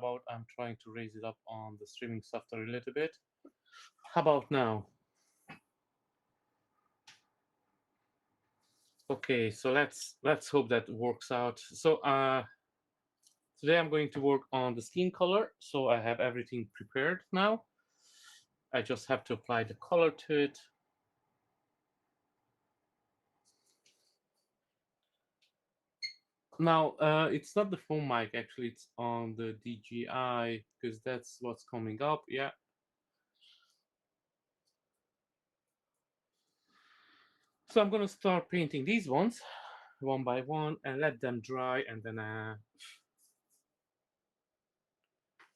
about I'm trying to raise it up on the streaming software a little bit. How about now? Okay, so let's hope that works out. So today I'm going to work on the skin color. So I have everything prepared now. I just have to apply the color to it. Now it's not the phone mic, actually it's on the DJI because that's what's coming up. Yeah. So I'm gonna start painting these ones one by one and let them dry, and then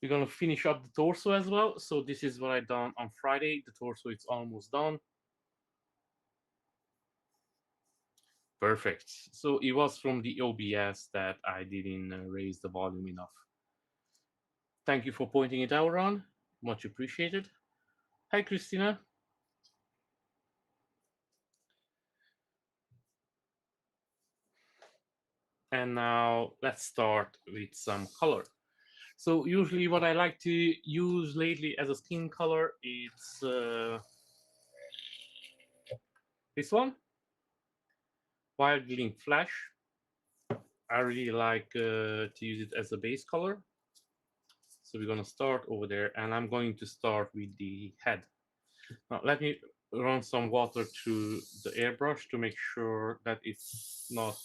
we're gonna finish up the torso as well. So this is what I done on Friday. The torso it's almost done. Perfect. So it was from the OBS that I didn't raise the volume enough. Thank you for pointing it out, Ron. Much appreciated. Hi, Christina. And now let's start with some color. So usually what I like to use lately as a skin color, it's this one, Wild Glint Flash. I really like to use it as a base color. So we're gonna start over there, and I'm going to start with the head. Now let me run some water through the airbrush to make sure that it's not.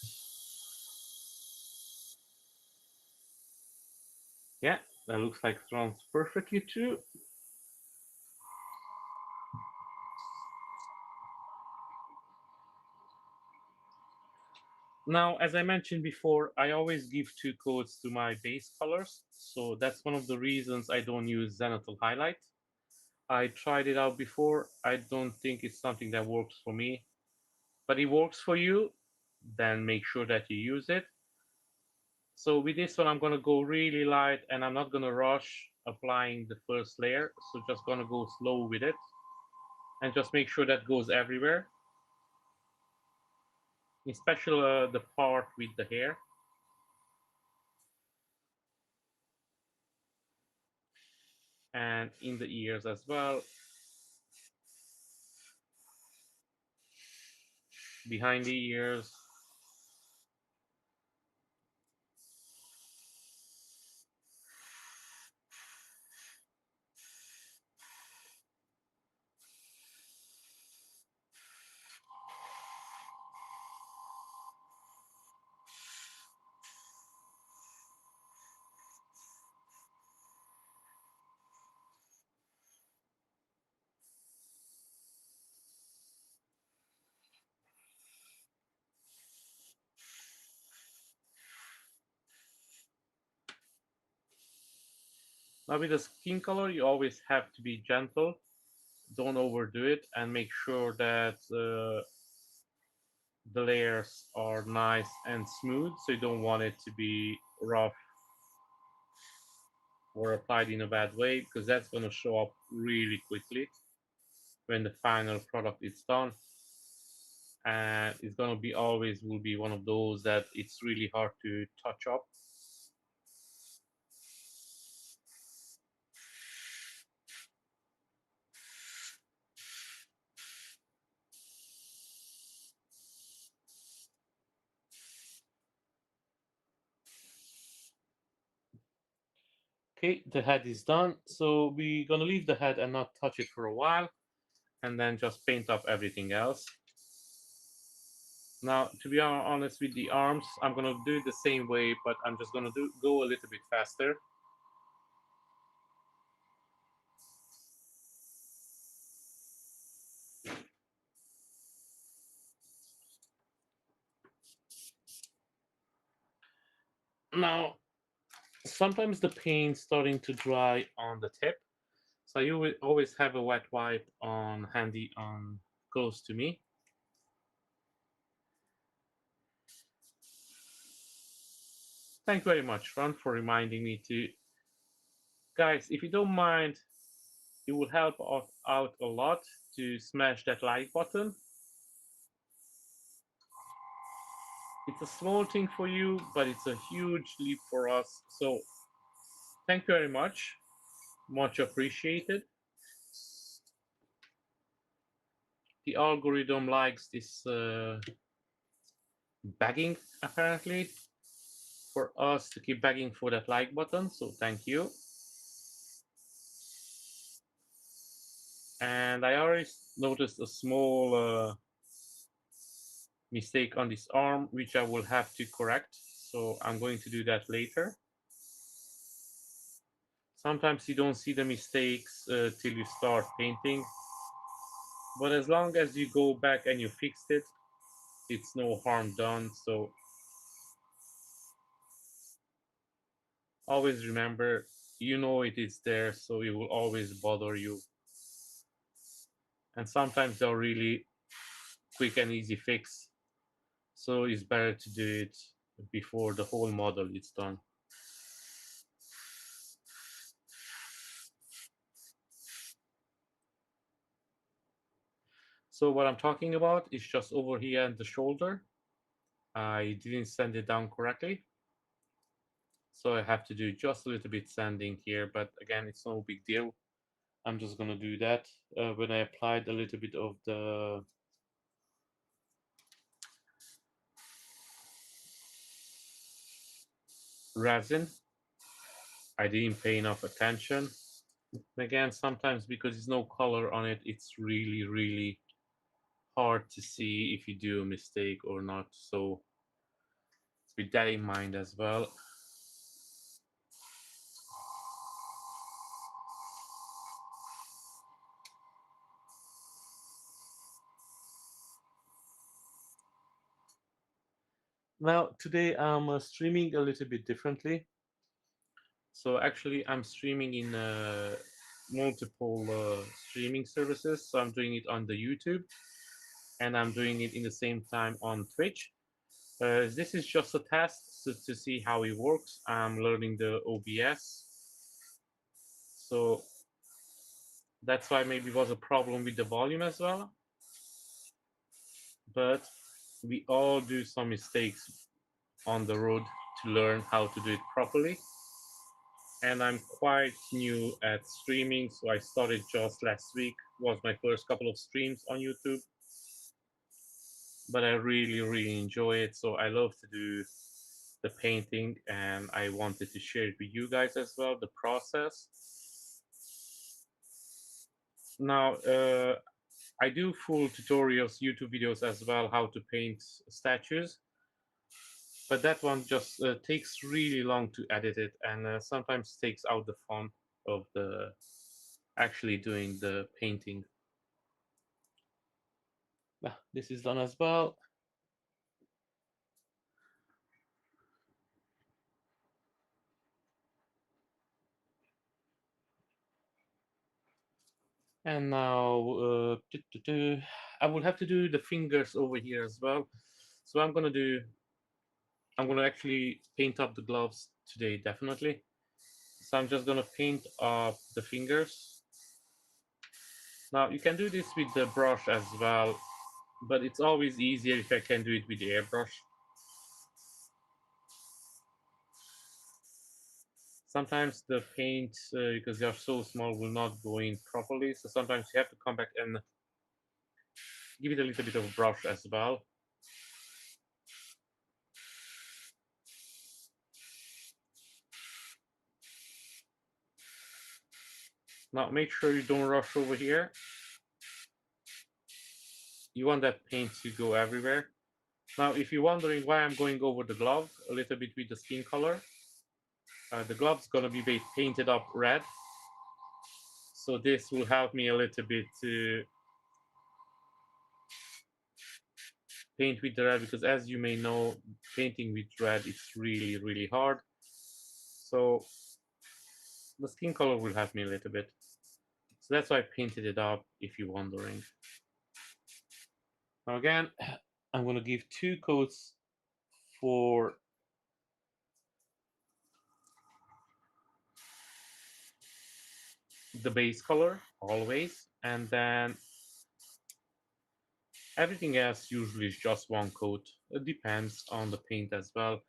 Yeah, that looks like it runs perfectly too. Now, as I mentioned before, I always give 2 coats to my base colors. So that's one of the reasons I don't use zenithal highlight. I tried it out before. I don't think it's something that works for me. But it works for you, then make sure that you use it. So with this one, I'm going to go really light, and I'm not going to rush applying the first layer. So just going to go slow with it and just make sure that goes everywhere, especially the part with the hair. And in the ears as well, behind the ears. Now with the skin color, you always have to be gentle. Don't overdo it, and make sure that the layers are nice and smooth. So you don't want it to be rough or applied in a bad way, because that's going to show up really quickly when the final product is done. And it's going to be always will be one of those that it's really hard to touch up. Okay, the head is done. So we're going to leave the head and not touch it for a while, and then just paint up everything else. Now, to be honest with the arms, I'm going to do it the same way, but I'm just going to go a little bit faster. Now, sometimes the paint's starting to dry on the tip, so you will always have a wet wipe on handy on close to me. Thank you very much, Ron, for reminding me to. Guys, if you don't mind, it will help out a lot to smash that like button. It's a small thing for you, but it's a huge leap for us. So Thank you very much appreciated. The algorithm likes this begging apparently for us to keep begging for that like button, so thank you. And I already noticed a small mistake on this arm, which I will have to correct. So I'm going to do that later. Sometimes you don't see the mistakes till you start painting, but as long as you go back and you fixed it, it's no harm done. So always remember, you know it is there, so it will always bother you. And sometimes they're really quick and easy fix, so it's better to do it before the whole model is done. So what I'm talking about is just over here at the shoulder. I didn't sand it down correctly, so I have to do just a little bit sanding here, but again, it's no big deal. I'm just gonna do that when I applied a little bit of the resin. I didn't pay enough attention. And again, sometimes because there's no color on it, it's really hard to see if you do a mistake or not. So with that in mind as well. Now, today I'm streaming a little bit differently. So actually, I'm streaming in multiple streaming services. So I'm doing it on the YouTube, and I'm doing it in the same time on Twitch. This is just a test to see how it works. I'm learning the OBS. So that's why maybe was a problem with the volume as well. But we all do some mistakes on the road to learn how to do it properly. And I'm quite new at streaming, so I started just last week. Was my first couple of streams on YouTube, but I really enjoy it. So I love to do the painting, and I wanted to share it with you guys as well, the process. Now, I do full tutorials, YouTube videos as well, how to paint statues, but that one just takes really long to edit it, and sometimes takes out the fun of the actually doing the painting. This is done as well. And now I will have to do the fingers over here as well. So I'm gonna actually paint up the gloves today, definitely. So I'm just gonna paint up the fingers. Now you can do this with the brush as well, but it's always easier if I can do it with the airbrush. Sometimes the paint, because they are so small, will not go in properly. So sometimes you have to come back and give it a little bit of a brush as well. Now make sure you don't rush over here. You want that paint to go everywhere. Now, if you're wondering why I'm going over the glove a little bit with the skin color, the glove's gonna be painted up red. So this will help me a little bit to paint with the red, because as you may know, painting with red is really hard. So the skin color will help me a little bit. So that's why I painted it up, if you're wondering. Now again, I'm gonna give 2 coats for the base color always, and then everything else usually is just 1 coat. It depends on the paint as well.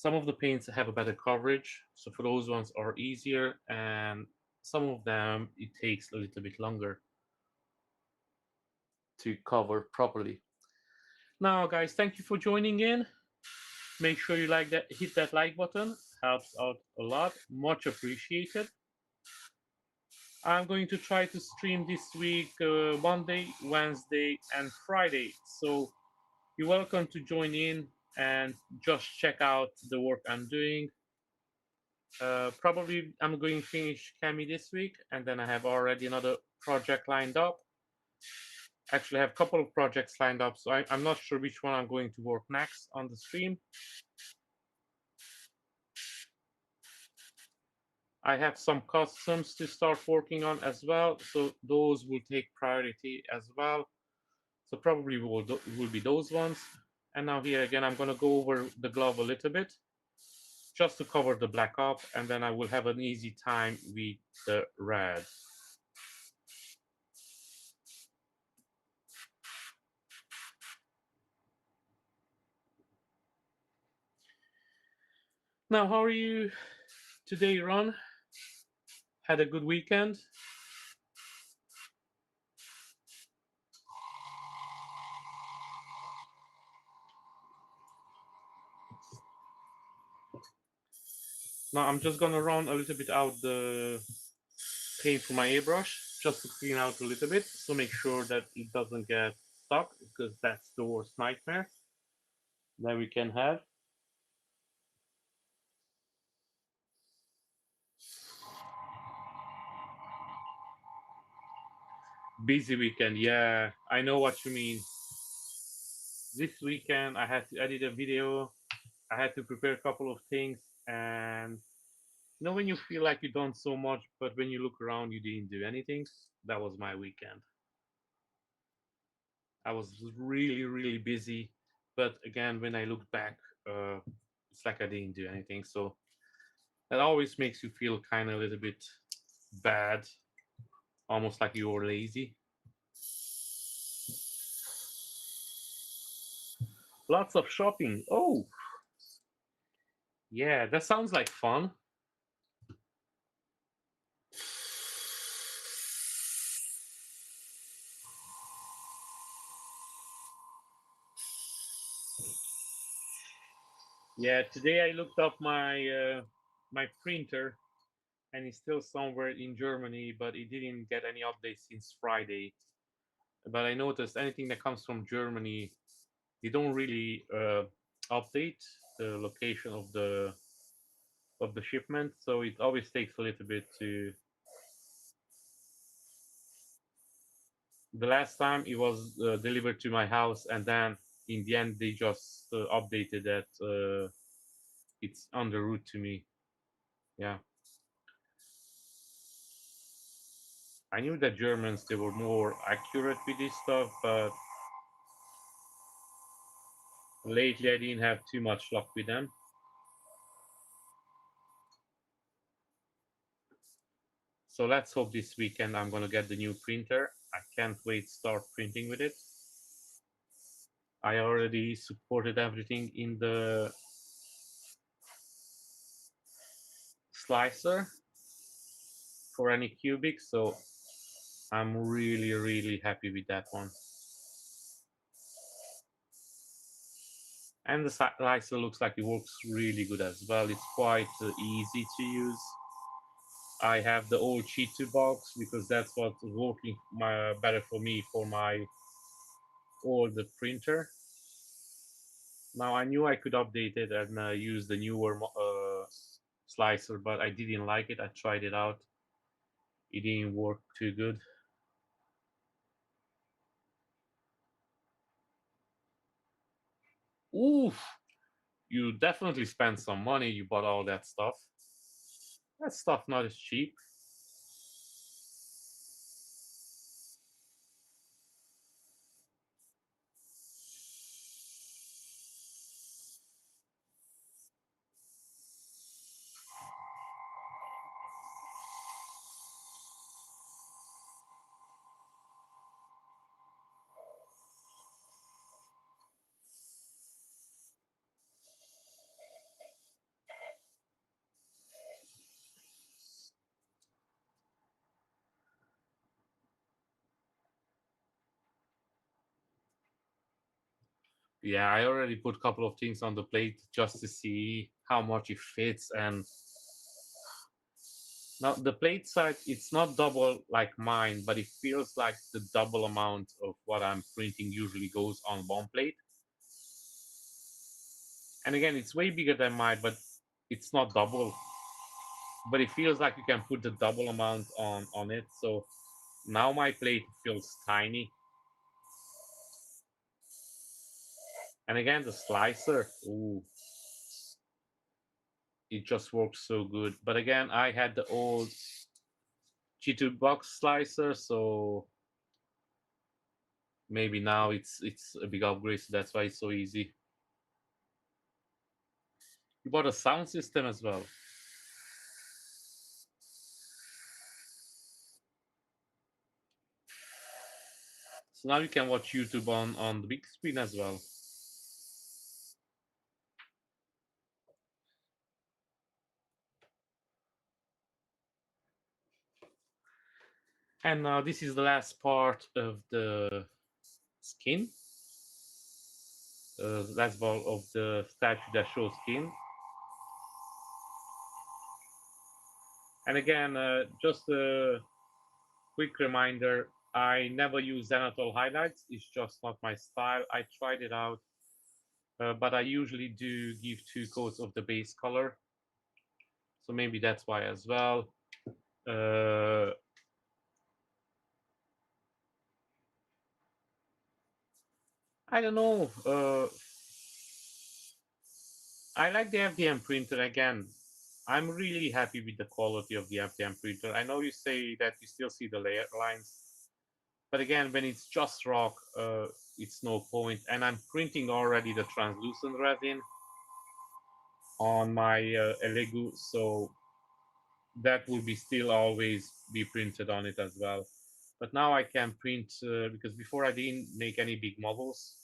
Some of the paints have a better coverage, so for those ones are easier, and some of them it takes a little bit longer to cover properly. Now, guys, thank you for joining in. Make sure you like that, hit that like button, helps out a lot, much appreciated. I'm going to try to stream this week Monday, Wednesday, and Friday. So you're welcome to join in and just check out the work I'm doing. Probably I'm going to finish Cammy this week, and then I have already another project lined up. Actually, I have a couple of projects lined up, so I'm not sure which one I'm going to work next on the stream. I have some customs to start working on as well, so those will take priority as well. So probably will be those ones. And now here again, I'm going to go over the glove a little bit just to cover the black up, and then I will have an easy time with the red. Now, how are you today, Ron? Had a good weekend? Now I'm just gonna run a little bit out the paint from my airbrush just to clean out a little bit, so make sure that it doesn't get stuck, because that's the worst nightmare that we can have. Busy weekend, yeah, I know what you mean. This weekend I had to edit a video, I had to prepare a couple of things, and when you feel like you've done so much, but when you look around, you didn't do anything. That was my weekend. I was really, really busy, but again, when I look back, uh, it's like I didn't do anything. So that always makes you feel kind of a little bit bad, almost like you were lazy. Lots of shopping. Oh, yeah, that sounds like fun. Yeah, today I looked up my printer, and it's still somewhere in Germany, but it didn't get any updates since Friday. But I noticed anything that comes from Germany, they don't really update the location of the shipment, so it always takes a little bit to. The last time it was delivered to my house, and then in the end they just updated that it's on the route to me. Yeah, I knew that Germans, they were more accurate with this stuff, but lately I didn't have too much luck with them. So let's hope this weekend I'm gonna get the new printer. I can't wait to start printing with it. I already supported everything in the slicer for any cubic, so I'm really, really happy with that one. And the slicer looks like it works really good as well. It's quite easy to use. I have the old Cheat box because that's what's working better for me for my old printer. Now I knew I could update it and use the newer slicer, but I didn't like it. I tried it out. It didn't work too good. Oof! You definitely spent some money. You bought all that stuff. That stuff not as cheap. Yeah, I already put a couple of things on the plate just to see how much it fits. And now the plate size, it's not double like mine, but it feels like the double amount of what I'm printing usually goes on one plate. And again, it's way bigger than mine, but it's not double. But it feels like you can put the double amount on it. So now my plate feels tiny. And again, the slicer, ooh, it just works so good. But again, I had the old G2 box slicer, so maybe now it's a big upgrade, so that's why it's so easy. You bought a sound system as well. So now you can watch YouTube on the big screen as well. And now this is the last part of the skin. Last part of the statue that shows skin. And again, just a quick reminder, I never use zenithal highlights. It's just not my style. I tried it out, but I usually do give 2 coats of the base color. So maybe that's why as well. Uh, I don't know. I like the FDM printer again. I'm really happy with the quality of the FDM printer. I know you say that you still see the layer lines, but again, when it's just rock, it's no point. And I'm printing already the translucent resin on my Elegu, so that will be still always be printed on it as well. But now I can print because before I didn't make any big models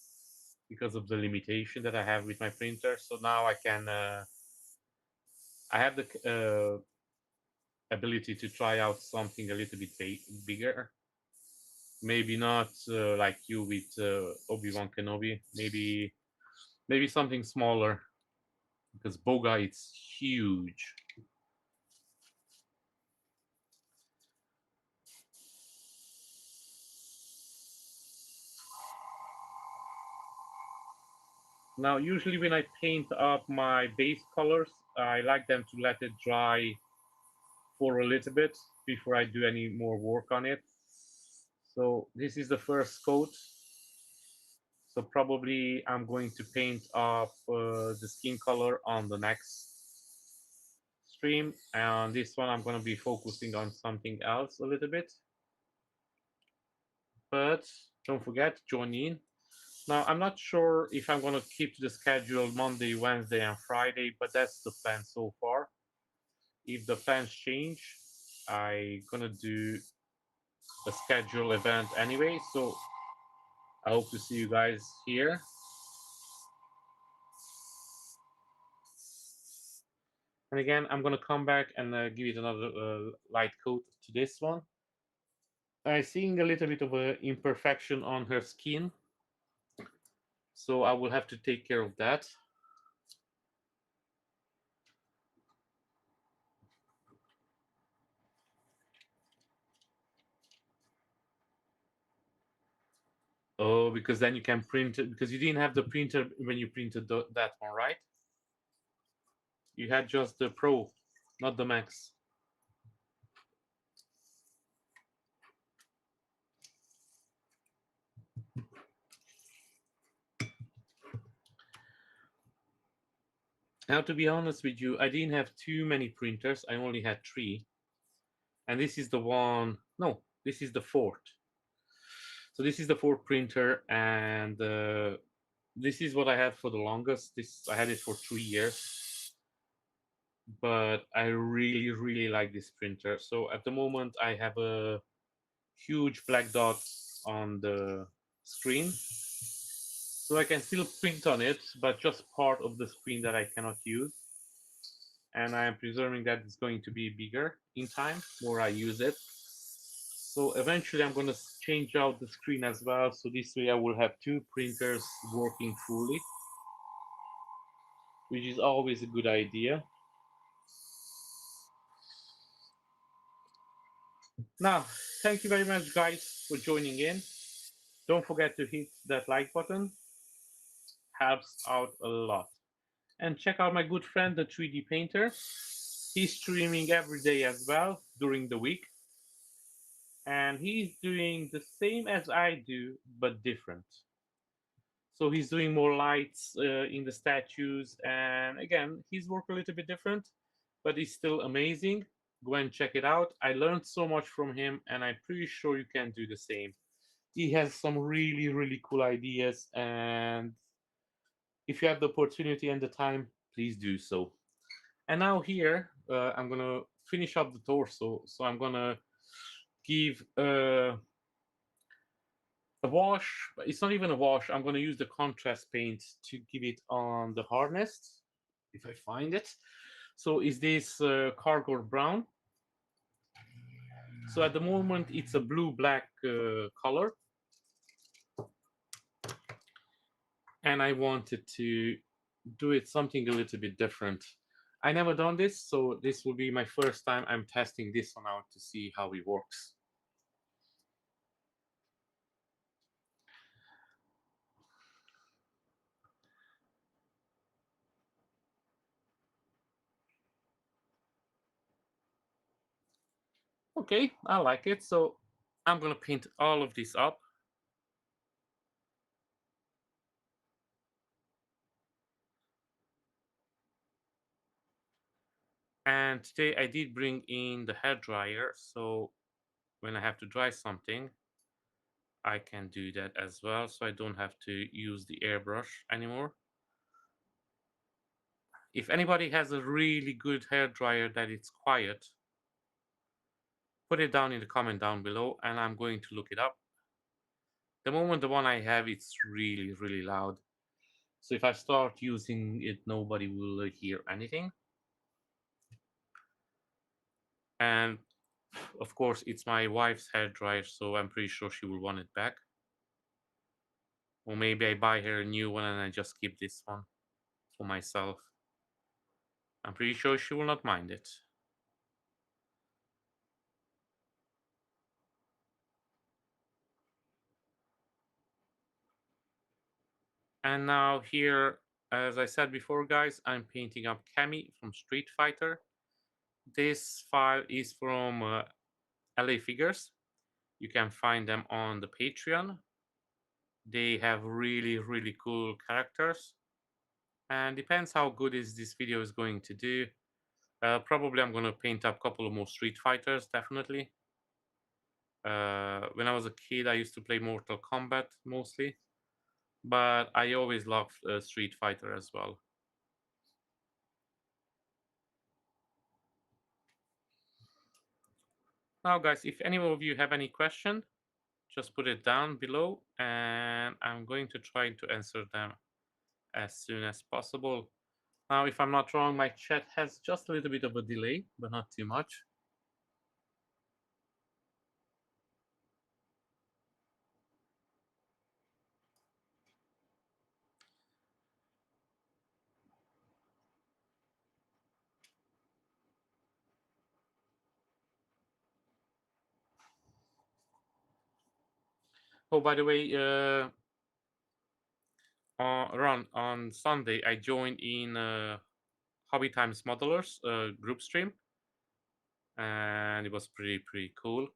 because of the limitation that I have with my printer. So now I can I have the ability to try out something a little bit bigger. Maybe not like you with Obi-Wan Kenobi. Maybe something smaller because Boga it's huge. Now, usually when I paint up my base colors, I like them to let it dry for a little bit before I do any more work on it. So this is the first coat. So probably I'm going to paint up the skin color on the next stream. And this one I'm going to be focusing on something else a little bit. But don't forget, join in. Now, I'm not sure if I'm going to keep to the schedule Monday, Wednesday, and Friday, but that's the plan so far. If the plans change, I'm going to do a schedule event anyway. So I hope to see you guys here. And again, I'm going to come back and give it another light coat to this one. I'm seeing a little bit of an imperfection on her skin. So I will have to take care of that. Oh, because then you can print it because you didn't have the printer when you printed that one, right? You had just the Pro, not the Max. Now, to be honest with you, I didn't have too many printers. I only had 3. And this is the one, no, this is the 4th. So this is the 4th printer, and this is what I had for the longest. I had it for 3 years, but I really, really like this printer. So at the moment, I have a huge black dot on the screen. So I can still print on it, but just part of the screen that I cannot use. And I am presuming that it's going to be bigger in time, more I use it. So eventually I'm going to change out the screen as well, so this way I will have two printers working fully, which is always a good idea. Now, thank you very much, guys, for joining in. Don't forget to hit that like button, helps out a lot. And check out my good friend, the 3D painter. He's streaming every day as well during the week, and he's doing the same as I do, but different. So he's doing more lights in the statues, and again, his work a little bit different, but it's still amazing. Go and check it out. I learned so much from him, and I'm pretty sure you can do the same. He has some really, really cool ideas, and if you have the opportunity and the time, please do so. And now here, I'm gonna finish up the torso. So I'm gonna give a wash, but it's not even a wash. I'm gonna use the contrast paint to give it on the harness, if I find it. So is this cargo brown? So at the moment it's a blue-black color, and I wanted to do it something a little bit different. I never done this, so this will be my first time I'm testing this one out to see how it works. Okay, I like it. So I'm gonna paint all of this up. And today I did bring in the hair dryer, so when I have to dry something, I can do that as well, so I don't have to use the airbrush anymore. If anybody has a really good hair dryer that it's quiet, put it down in the comment down below and I'm going to look it up. The moment the one I have, it's really, really loud. So if I start using it, nobody will hear anything. And of course, it's my wife's hair dryer, so I'm pretty sure she will want it back. Or maybe I buy her a new one and I just keep this one for myself. I'm pretty sure she will not mind it. And now here, as I said before, guys, I'm painting up Cammy from Street Fighter. This file is from LA Figures. You can find them on the Patreon. They have really, really cool characters. And depends how good is this video is going to do. Probably I'm going to paint up a couple of more Street Fighters, definitely. When I was a kid, I used to play Mortal Kombat mostly. But I always loved Street Fighter as well. Now, guys, if any of you have any question, just put it down below and I'm going to try to answer them as soon as possible. Now, if I'm not wrong, my chat has just a little bit of a delay, but not too much. Oh, by the way, around on Sunday, I joined in Hobby Times Modelers group stream, and it was pretty cool.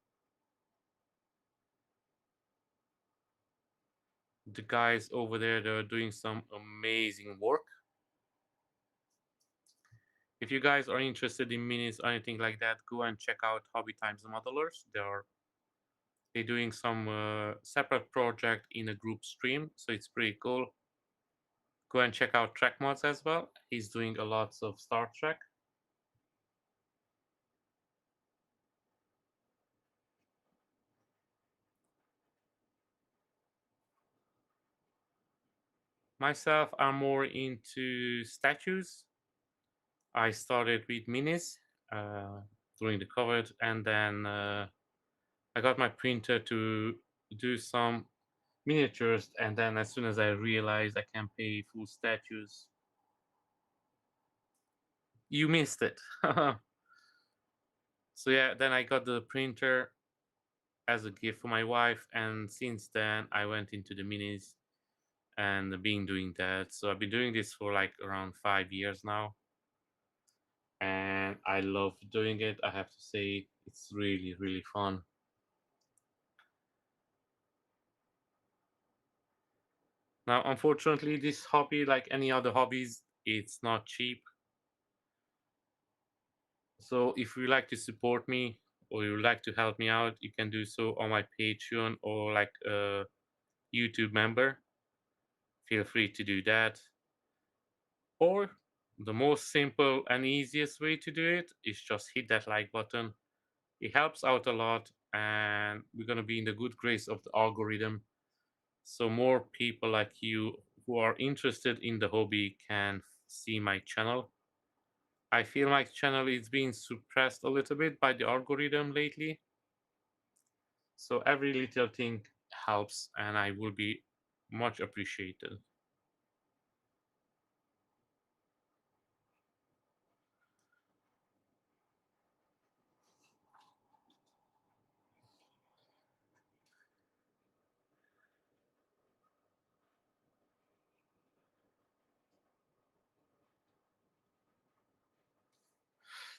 The guys over there, they're doing some amazing work. If you guys are interested in minis or anything like that, go and check out Hobby Times Modelers. They're doing some separate project in a group stream, so it's pretty cool. Go and check out Trek Mods as well. He's doing a lot of Star Trek. Myself, I'm more into statues. I started with minis during the COVID, and then I got my printer to do some miniatures, and then as soon as I realized I can pay full statues, you missed it. So yeah, then I got the printer as a gift for my wife, and since then I went into the minis and been doing that. So I've been doing this for like around 5 years now, and I love doing it. I have to say, it's really, really fun. Now, unfortunately, this hobby, like any other hobbies, it's not cheap. So if you like to support me or you like to help me out, you can do so on my Patreon or like a YouTube member. Feel free to do that. Or the most simple and easiest way to do it is just hit that like button. It helps out a lot, and we're going to be in the good grace of the algorithm. So more people like you who are interested in the hobby can see my channel. I feel my channel is being suppressed a little bit by the algorithm lately. So every little thing helps, and I will be much appreciated.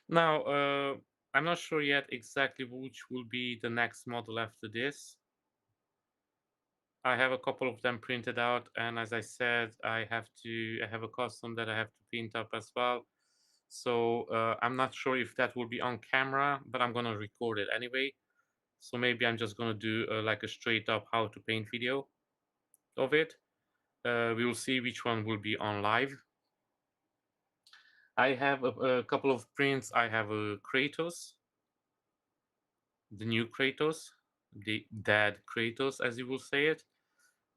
Now, I'm not sure yet exactly which will be the next model after this. I have a couple of them printed out, and as I said, I have a custom that I have to print up as well. So I'm not sure if that will be on camera, but I'm gonna record it anyway. So maybe I'm just gonna do like a straight up how to paint video of it. We will see which one will be on live. I have a couple of prints. I have a Kratos, the new Kratos, the dead Kratos, as you will say it.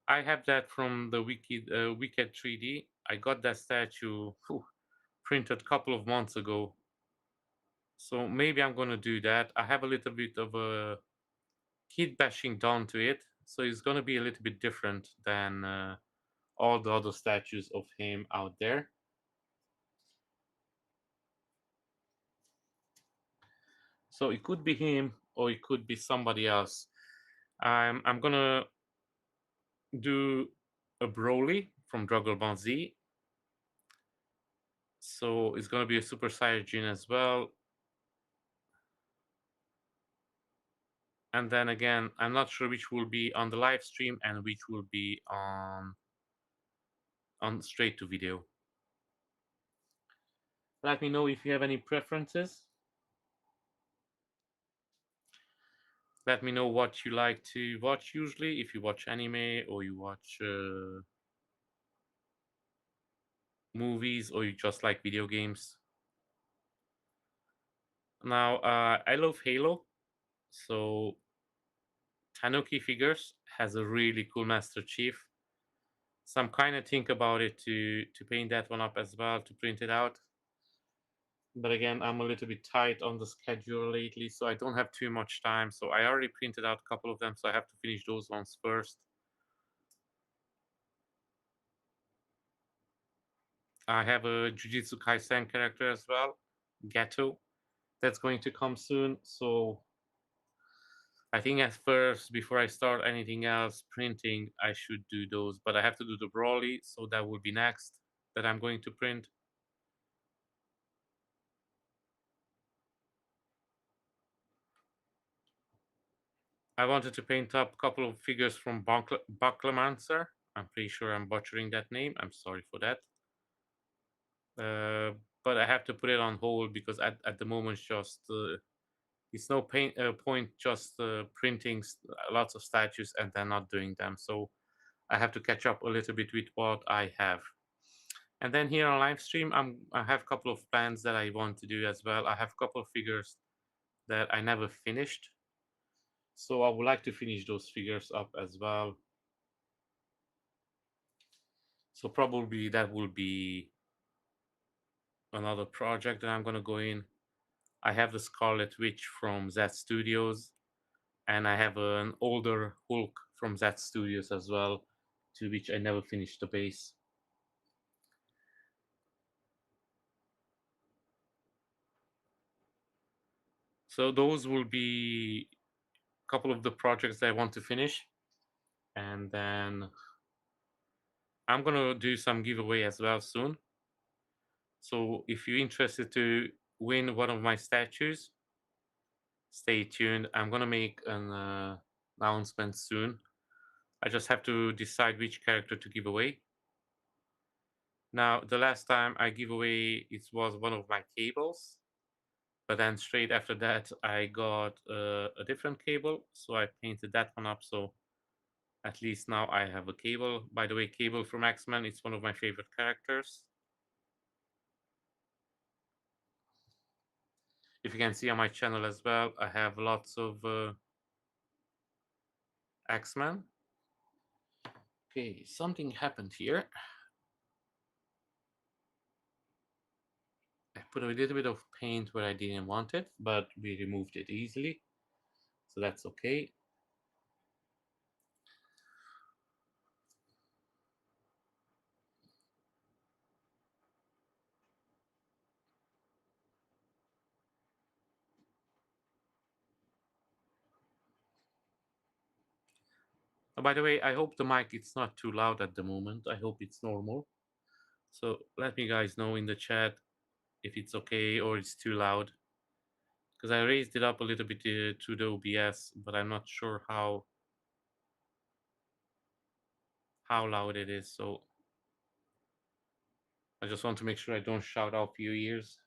I have that from the Wicked 3D. I got that statue printed a couple of months ago. So maybe I'm gonna do that. I have a little bit of a kit bashing done to it, so it's gonna be a little bit different than all the other statues of him out there. So it could be him or it could be somebody else. I'm gonna do a Broly from Dragon Ball Z. So it's gonna be a Super Saiyajin as well. And then again, I'm not sure which will be on the live stream and which will be on straight to video. Let me know if you have any preferences. Let me know what you like to watch usually, if you watch anime or you watch movies or you just like video games. Now, I love Halo, so Tanuki Figures has a really cool Master Chief. So I'm kind of think about it to paint that one up as well, to print it out. But again, I'm a little bit tight on the schedule lately, so I don't have too much time. So I already printed out a couple of them, so I have to finish those ones first. I have a Jujutsu Kaisen character as well, Gato, that's going to come soon. So I think at first, before I start anything else printing, I should do those. But I have to do the Brawly, so that will be next that I'm going to print. I wanted to paint up a couple of figures from Bucklemancer. I'm pretty sure I'm butchering that name. I'm sorry for that. Uh, but I have to put it on hold because at the moment, just it's no point just printing lots of statues and then not doing them. So I have to catch up a little bit with what I have. And then here on live stream, I have a couple of plans that I want to do as well. I have a couple of figures that I never finished. So I would like to finish those figures up as well. So probably that will be another project that I'm gonna go in. I have the Scarlet Witch from Z Studios. And I have an older Hulk from Z Studios as well, to which I never finished the base. So those will be a couple of the projects that I want to finish. And then I'm gonna do some giveaway as well soon. So if you're interested to win one of my statues, stay tuned. I'm gonna make an announcement soon. I just have to decide which character to give away. Now, the last time I give away, it was one of my cables, but then straight after that, I got a different cable, so I painted that one up. So at least now I have a cable. By the way, Cable from X-Men, it's one of my favorite characters. If you can see on my channel as well, I have lots of X-Men. Okay, something happened here. I put a little bit of paint where I didn't want it, but we removed it easily, so that's okay. Oh, by the way, I hope the mic is not too loud at the moment. I hope it's normal. So let me guys know in the chat if it's okay or it's too loud. Because I raised it up a little bit to the OBS, but I'm not sure how loud it is. So I just want to make sure I don't shout out your ears.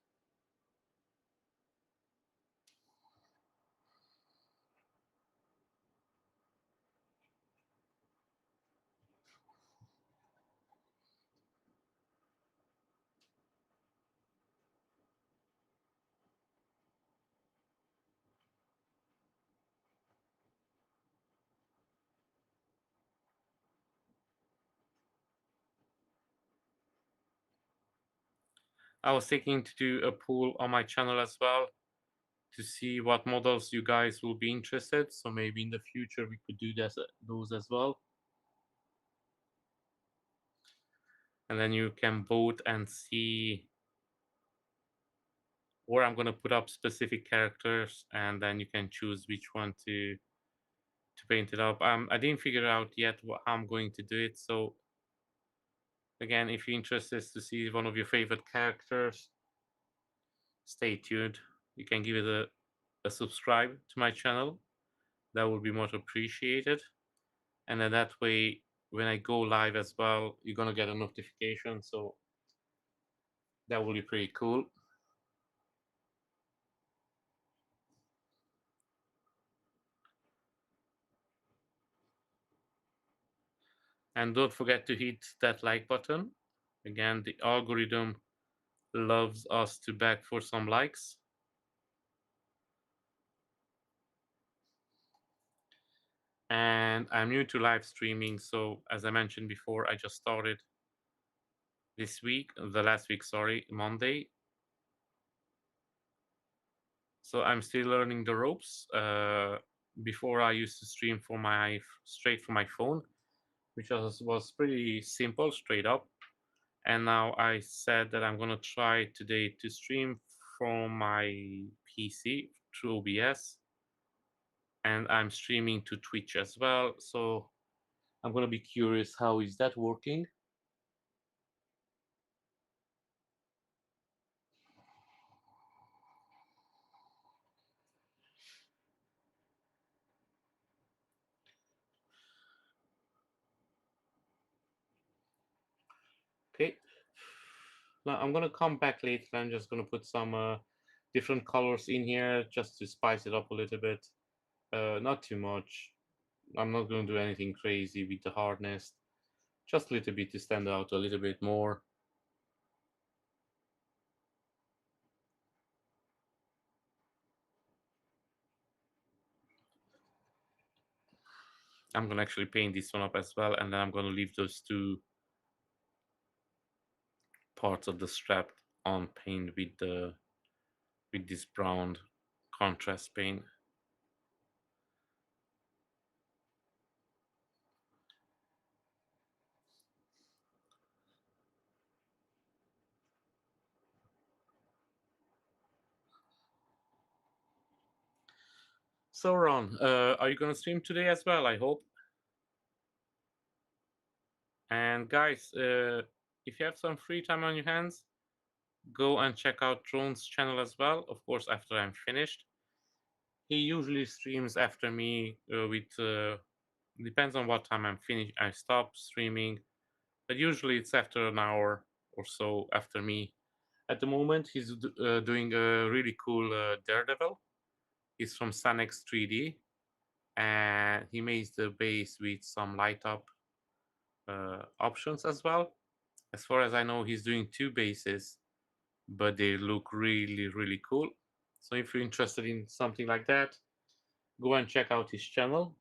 I was thinking to do a poll on my channel as well to see what models you guys will be interested. So maybe in the future we could do those as well. And then you can vote and see where I'm gonna put up specific characters, and then you can choose which one to paint it up. I didn't figure out yet how I'm going to do it. So again, if you're interested to see one of your favorite characters, stay tuned. You can give it a subscribe to my channel. That would be much appreciated. And then that way, when I go live as well, you're gonna get a notification. So that will be pretty cool. And don't forget to hit that like button. Again, the algorithm loves us to beg for some likes. And I'm new to live streaming, so as I mentioned before, I just started this week, the last week, sorry, Monday. So I'm still learning the ropes. Before I used to stream straight from my phone, which was pretty simple, straight up. And now I said that I'm gonna try today to stream from my PC through OBS, and I'm streaming to Twitch as well. So I'm gonna be curious, how is that working? Okay. Now I'm gonna come back later. I'm just gonna put some different colors in here just to spice it up a little bit. Not too much. I'm not gonna do anything crazy with the hardness. Just a little bit to stand out a little bit more. I'm gonna actually paint this one up as well, and then I'm gonna leave those two parts of the strap on paint with this brown contrast paint. So Ron, are you gonna stream today as well? I hope. And guys, if you have some free time on your hands, go and check out Drone's channel as well. Of course, after I'm finished, he usually streams after me. With depends on what time I'm finished. I stop streaming, but usually it's after an hour or so after me. At the moment, he's doing a really cool Daredevil. He's from Sanex 3D, and he makes the base with some light up options as well. As far as I know, he's doing two bases, but they look really, really cool. So if you're interested in something like that, go and check out his channel.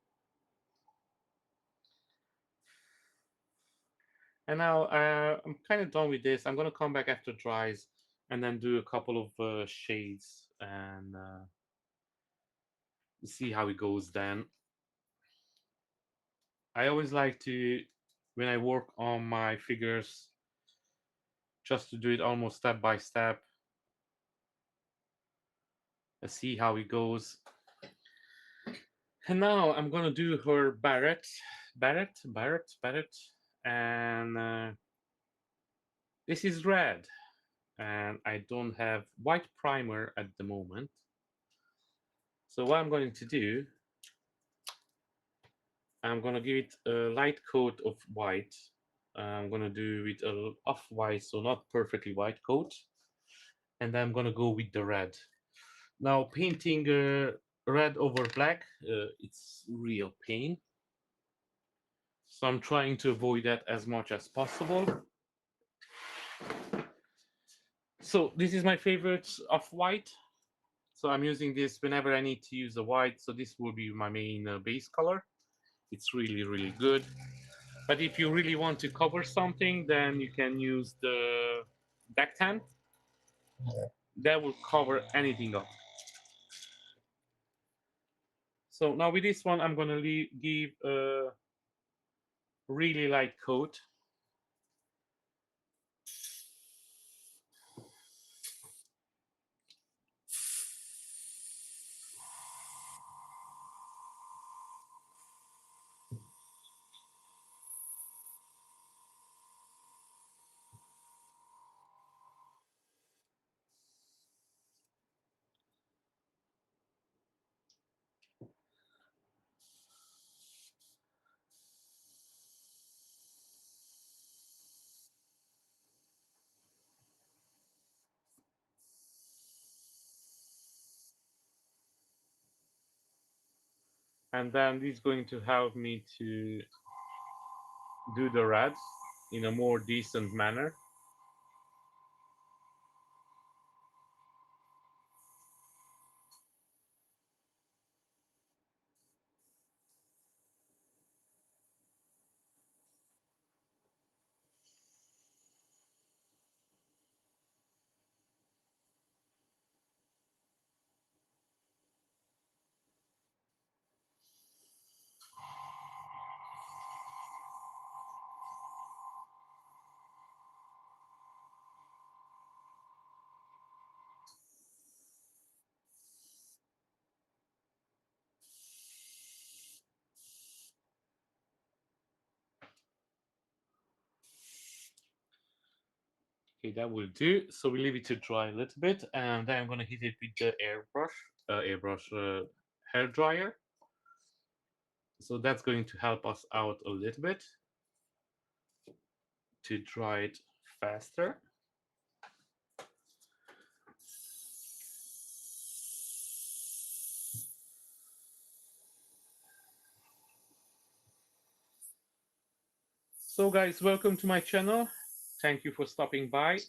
And now I'm kind of done with this. I'm gonna come back after dries and then do a couple of shades and see how it goes then. I always like to, when I work on my figures, just to do it almost step by step. Let's see how it goes. And now I'm gonna do her Barrett, and this is red, and I don't have white primer at the moment. So what I'm going to do, I'm gonna give it a light coat of white. I'm gonna do with a off-white, so not perfectly white coat, and then I'm gonna go with the red. Now painting red over black, it's real pain. So I'm trying to avoid that as much as possible. So this is my favorite of white. So I'm using this whenever I need to use a white. So this will be my main base color. It's really, really good. But if you really want to cover something, then you can use the back tan. That will cover anything up. So now with this one, I'm gonna give a really light coat. And then this is going to help me to do the reds in a more decent manner. Okay, that will do. So we leave it to dry a little bit, and then I'm gonna hit it with the hair dryer. So that's going to help us out a little bit to dry it faster. So guys, welcome to my channel. Thank you for stopping by.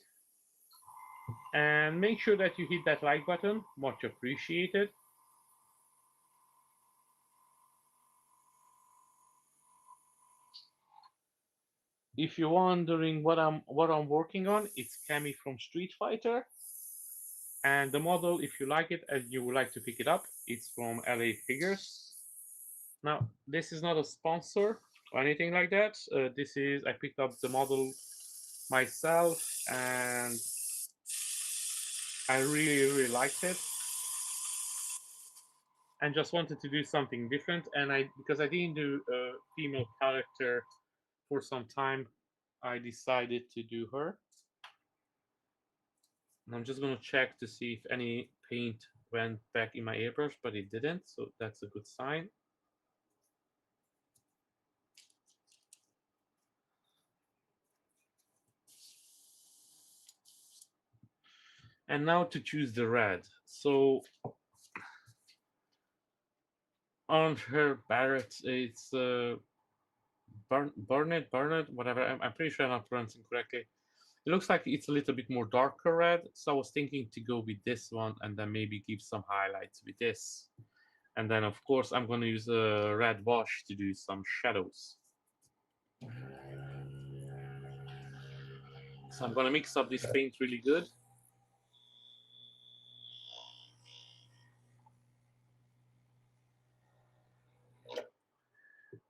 And make sure that you hit that like button, much appreciated. If you're wondering what I'm working on, it's Cammy from Street Fighter. And the model, if you like it and you would like to pick it up, it's from LA Figures. Now, this is not a sponsor or anything like that. This is, I picked up the model myself and I really, really liked it. and just wanted to do something different. And because I didn't do a female character for some time, I decided to do her. And I'm just gonna check to see if any paint went back in my airbrush, but it didn't, so that's a good sign. And now to choose the red. So on her Barrett, it's Burnett, whatever. I'm pretty sure I'm not pronouncing correctly. It looks like it's a little bit more darker red, so I was thinking to go with this one and then maybe give some highlights with this. And then, of course, I'm going to use a red wash to do some shadows. So I'm going to mix up this paint really good.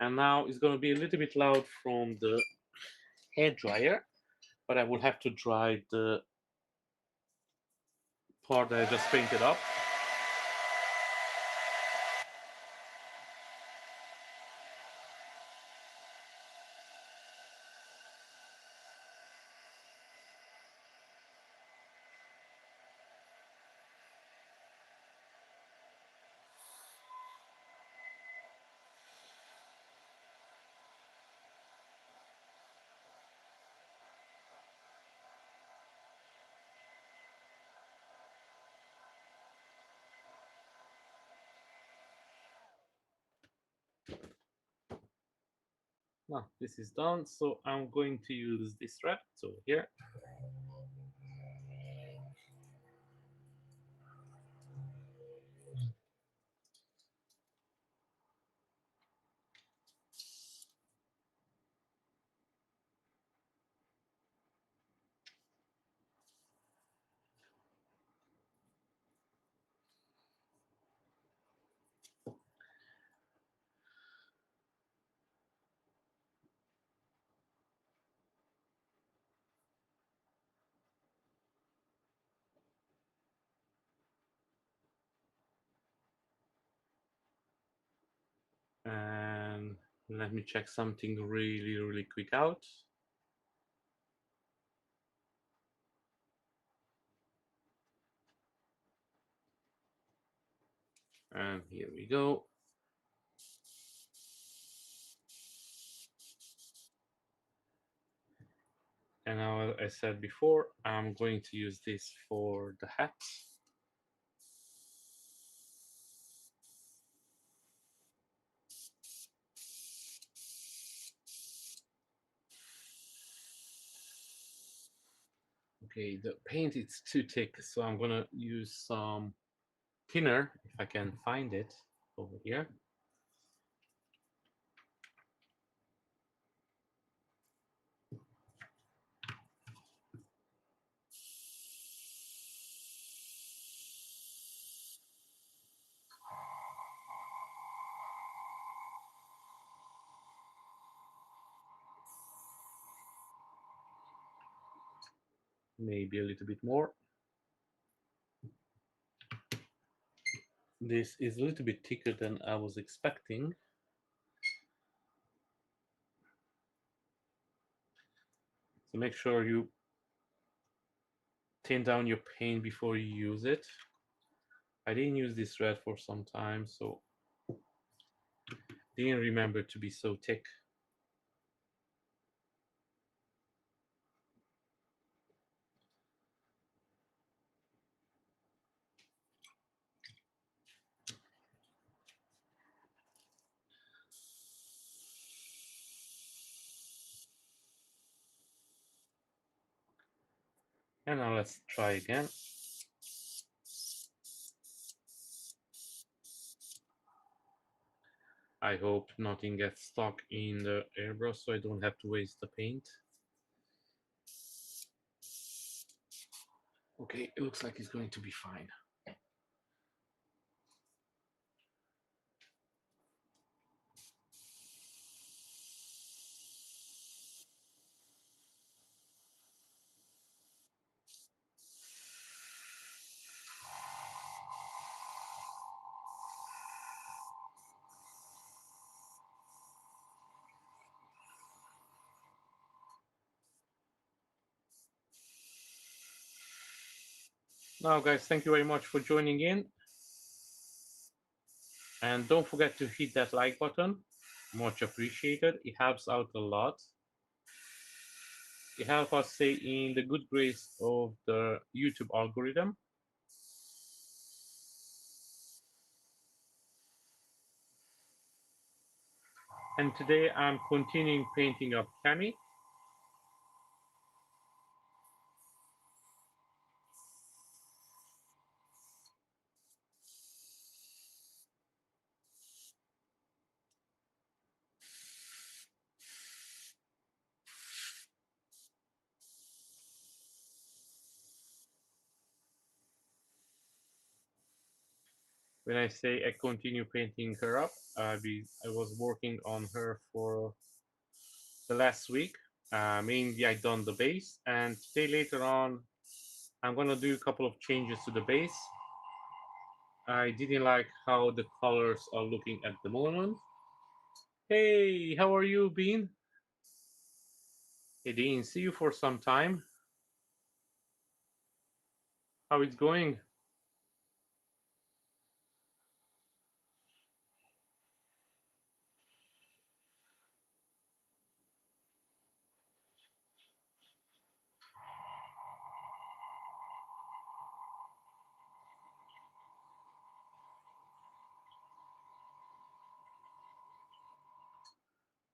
And now it's going to be a little bit loud from the hair dryer, but I will have to dry the part that I just painted up. Now this is done, so I'm going to use this thread. So here. And let me check something really quick out. And here we go. And now, as I said before, I'm going to use this for the hat. Okay, the paint is too thick, so I'm gonna use some thinner, if I can find it, over here. Maybe a little bit more. This is a little bit thicker than I was expecting. So make sure you thin down your paint before you use it. I didn't use this red for some time, so didn't remember to be so thick. And now let's try again. I hope nothing gets stuck in the airbrush so I don't have to waste the paint. Okay, it looks like it's going to be fine. Now, guys, thank you very much for joining in. And don't forget to hit that like button. Much appreciated. It helps out a lot. It helps us stay in the good grace of the YouTube algorithm. And today I'm continuing painting up Cammy. When I say I continue painting her up, I was working on her for the last week. Mainly I done the base, and today later on I'm gonna do a couple of changes to the base. I didn't like how the colors are looking at the moment. Hey, how are you, Bean? I didn't see you for some time. How it's going?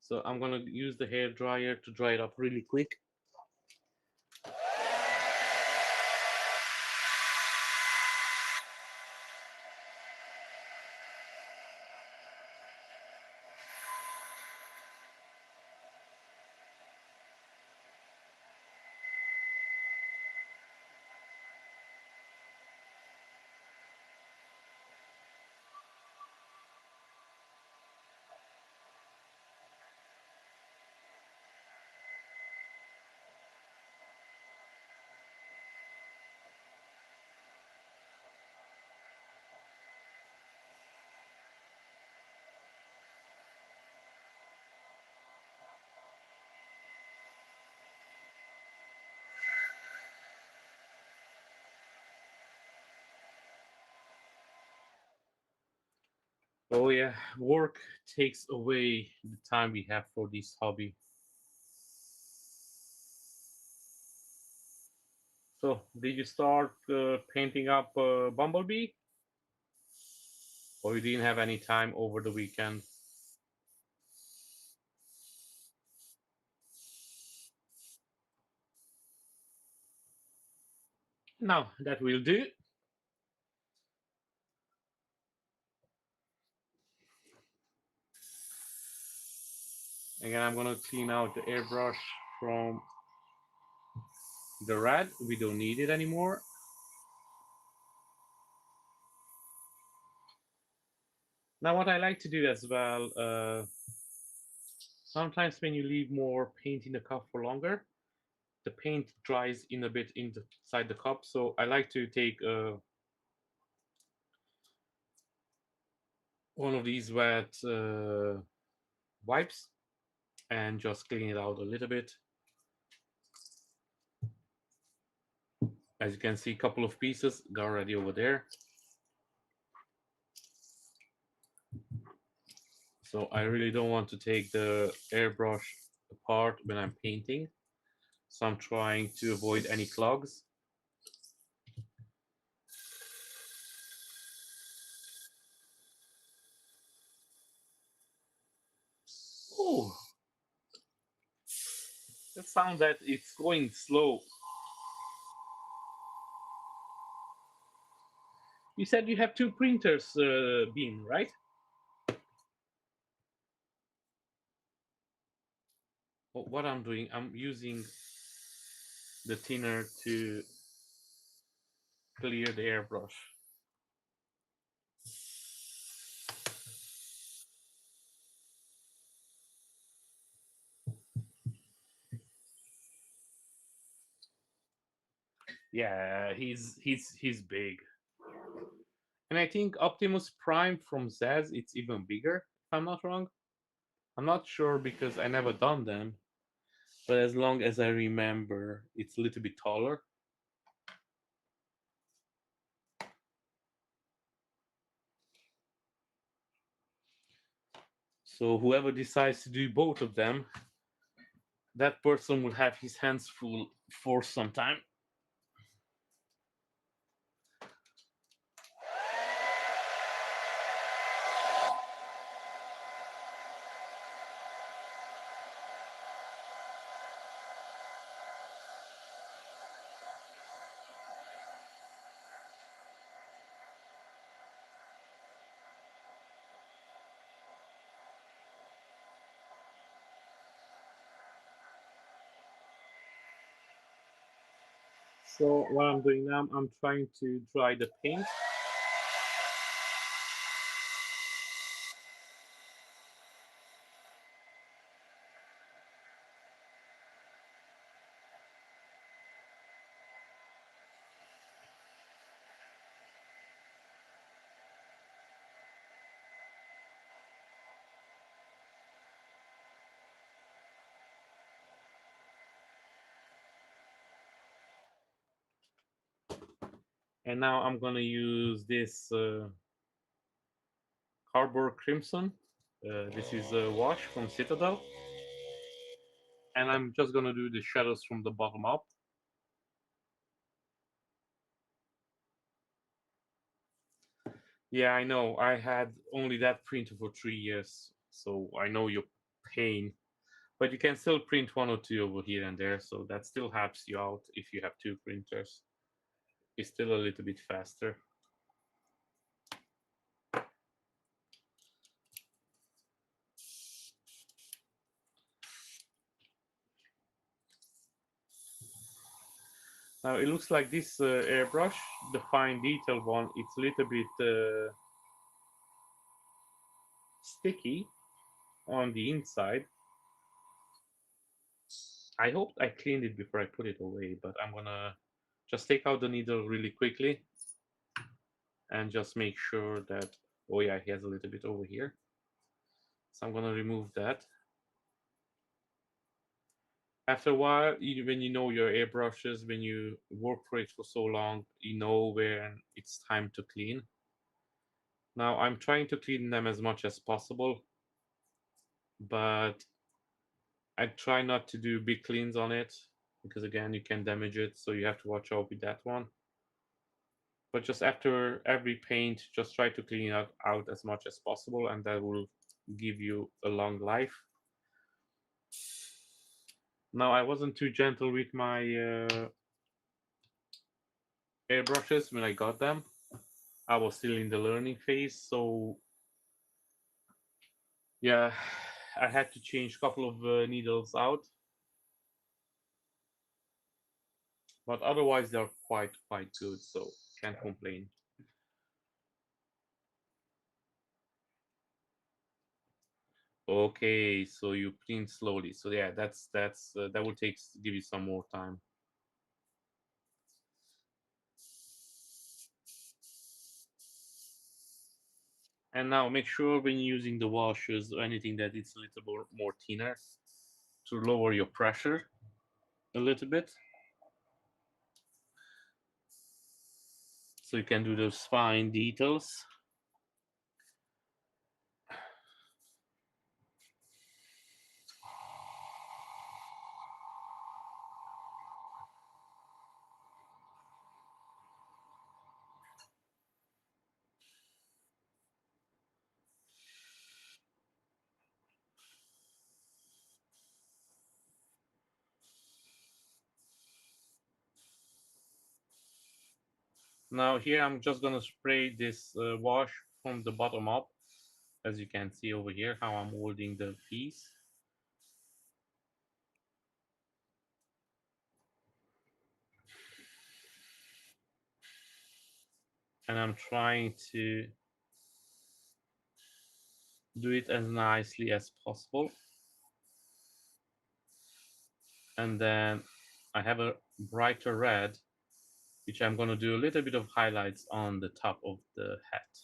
So I'm gonna use the hair dryer to dry it up really quick. Oh yeah, work takes away the time we have for this hobby. So, did you start painting up Bumblebee, or you didn't have any time over the weekend? Now that will do. Again, I'm gonna clean out the airbrush from the red. We don't need it anymore. Now, what I like to do as well, sometimes when you leave more paint in the cup for longer, the paint dries in a bit inside the cup. So I like to take one of these wet wipes and just clean it out a little bit. As you can see, a couple of pieces are already over there. So I really don't want to take the airbrush apart when I'm painting. So I'm trying to avoid any clogs. Oh, that sounds that it's going slow. You said you have two printers, Bean, right? What I'm doing, I'm using the thinner to clear the airbrush. Yeah, he's big. And I think Optimus Prime from Zaz it's even bigger, if I'm not wrong. I'm not sure because I never done them, but as long as I remember, it's a little bit taller. So whoever decides to do both of them, that person will have his hands full for some time. So what I'm doing now, I'm trying to dry the paint. And now I'm gonna use this Cardboard Crimson. This is a wash from Citadel. And I'm just gonna do the shadows from the bottom up. Yeah, I know. I had only that printer for 3 years, so I know your pain. But you can still print one or two over here and there, so that still helps you out if you have two printers. It's still a little bit faster. Now it looks like this airbrush, the fine detail one, it's a little bit sticky on the inside. I hope I cleaned it before I put it away, but I'm gonna just take out the needle really quickly and just make sure that, oh yeah, he has a little bit over here. So I'm gonna remove that. After a while, when you know your airbrushes, when you work for it for so long, you know when it's time to clean. Now I'm trying to clean them as much as possible, but I try not to do big cleans on it because again you can damage it, so you have to watch out with that one. But just after every paint, just try to clean it out as much as possible, and that will give you a long life. Now I wasn't too gentle with my airbrushes when I got them. I was still in the learning phase, so yeah, I had to change a couple of needles out. But otherwise they're quite good, so can't complain. Okay, so you print slowly. So yeah, that's that will give you some more time. And now make sure when using the washers or anything that it's a little more thinner to lower your pressure a little bit. So you can do those fine details. Now here I'm just gonna spray this wash from the bottom up, as you can see over here how I'm holding the piece. And I'm trying to do it as nicely as possible. And then I have a brighter red, which I'm going to do a little bit of highlights on the top of the hat.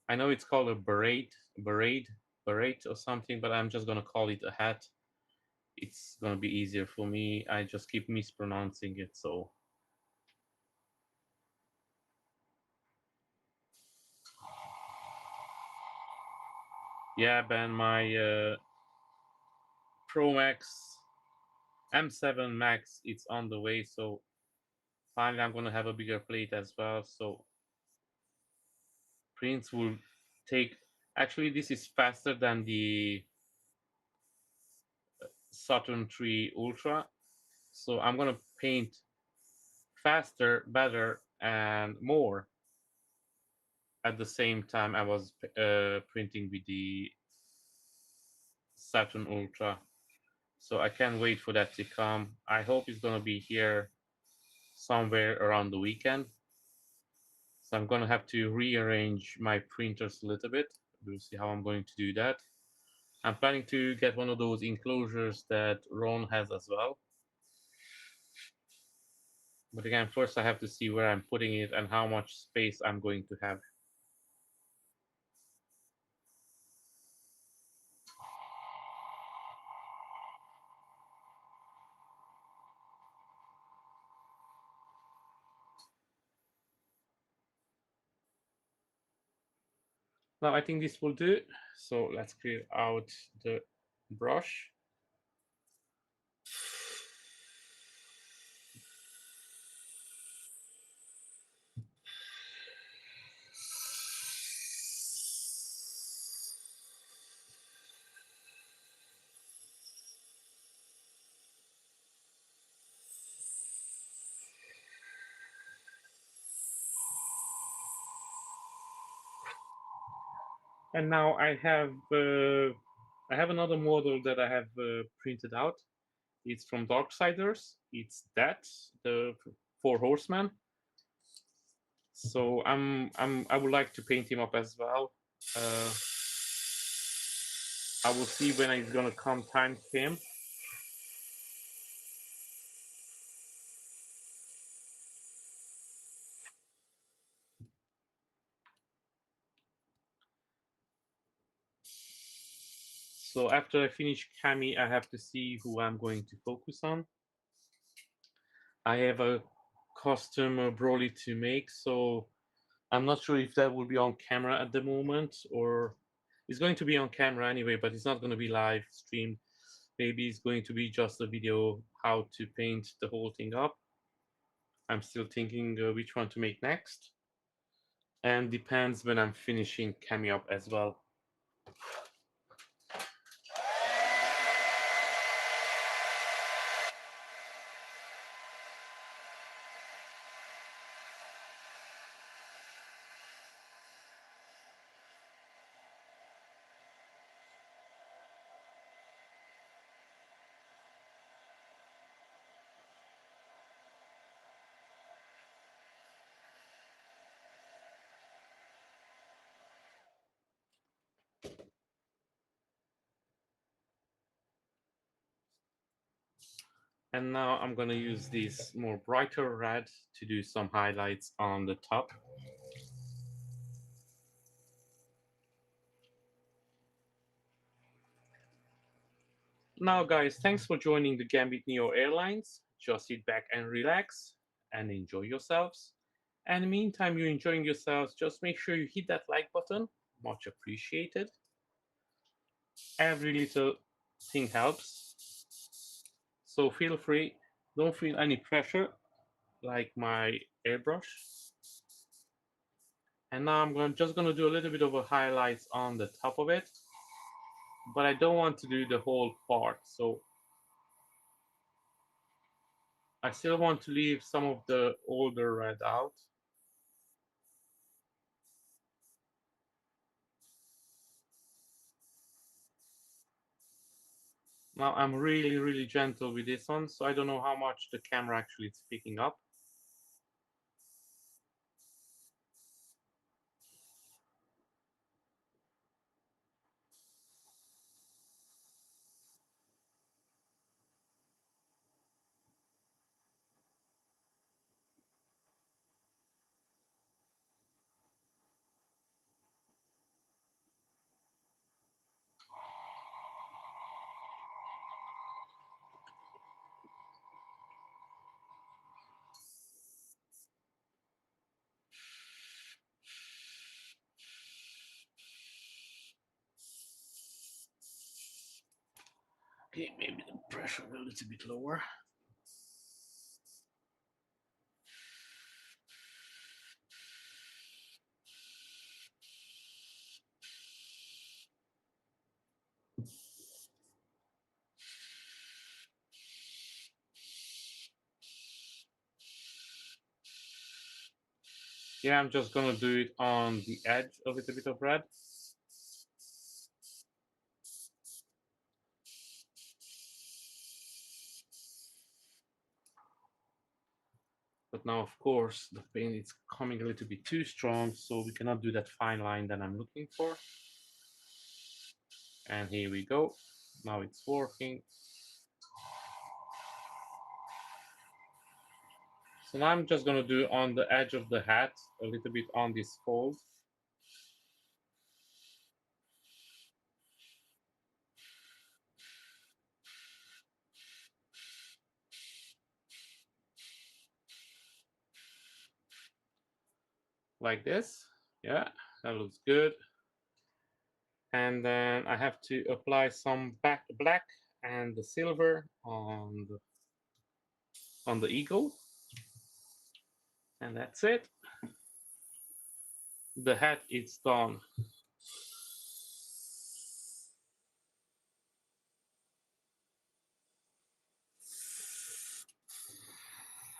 I know it's called a beret or something, but I'm just going to call it a hat. It's going to be easier for me. I just keep mispronouncing it, so. Yeah, Ben, my Pro Max M7 Max, it's on the way, so finally I'm gonna have a bigger plate as well. So prints will take. Actually, this is faster than the Saturn 3 Ultra, so I'm gonna paint faster, better, and more at the same time I was printing with the Saturn Ultra. So I can't wait for that to come. I hope it's gonna be here somewhere around the weekend. So I'm gonna have to rearrange my printers a little bit. We'll see how I'm going to do that. I'm planning to get one of those enclosures that Ron has as well. But again, first I have to see where I'm putting it and how much space I'm going to have. Now I think this will do. So let's clear out the brush. And now I have another model that I have printed out. It's from Darksiders. It's that the Four Horsemen. So I would like to paint him up as well. Uh, I will see when it's gonna come time to him. So after I finish Cammy, I have to see who I'm going to focus on. I have a custom Broly to make, so I'm not sure if that will be on camera at the moment, or it's going to be on camera anyway, but it's not going to be live streamed. Maybe it's going to be just a video how to paint the whole thing up. I'm still thinking which one to make next, and depends when I'm finishing Cammy up as well. And now I'm gonna use this more brighter red to do some highlights on the top. Now guys, thanks for joining the Gambit Neo Airlines. Just sit back and relax and enjoy yourselves. And in the meantime you're enjoying yourselves, just make sure you hit that like button. Much appreciated. Every little thing helps. So feel free, don't feel any pressure like my airbrush. And now just gonna do a little bit of a highlights on the top of it, but I don't want to do the whole part. So I still want to leave some of the older red out. Now I'm really gentle with this one, so I don't know how much the camera actually is picking up. Okay, maybe the pressure a little bit lower. Yeah, I'm just gonna do it on the edge a little bit of red. But now, of course, the paint is coming a little bit too strong, so we cannot do that fine line that I'm looking for. And here we go. Now it's working. So now I'm just gonna do on the edge of the hat, a little bit on this fold. Like this. Yeah, that looks good. And then I have to apply some black and the silver on the eagle. And that's it. The hat is done.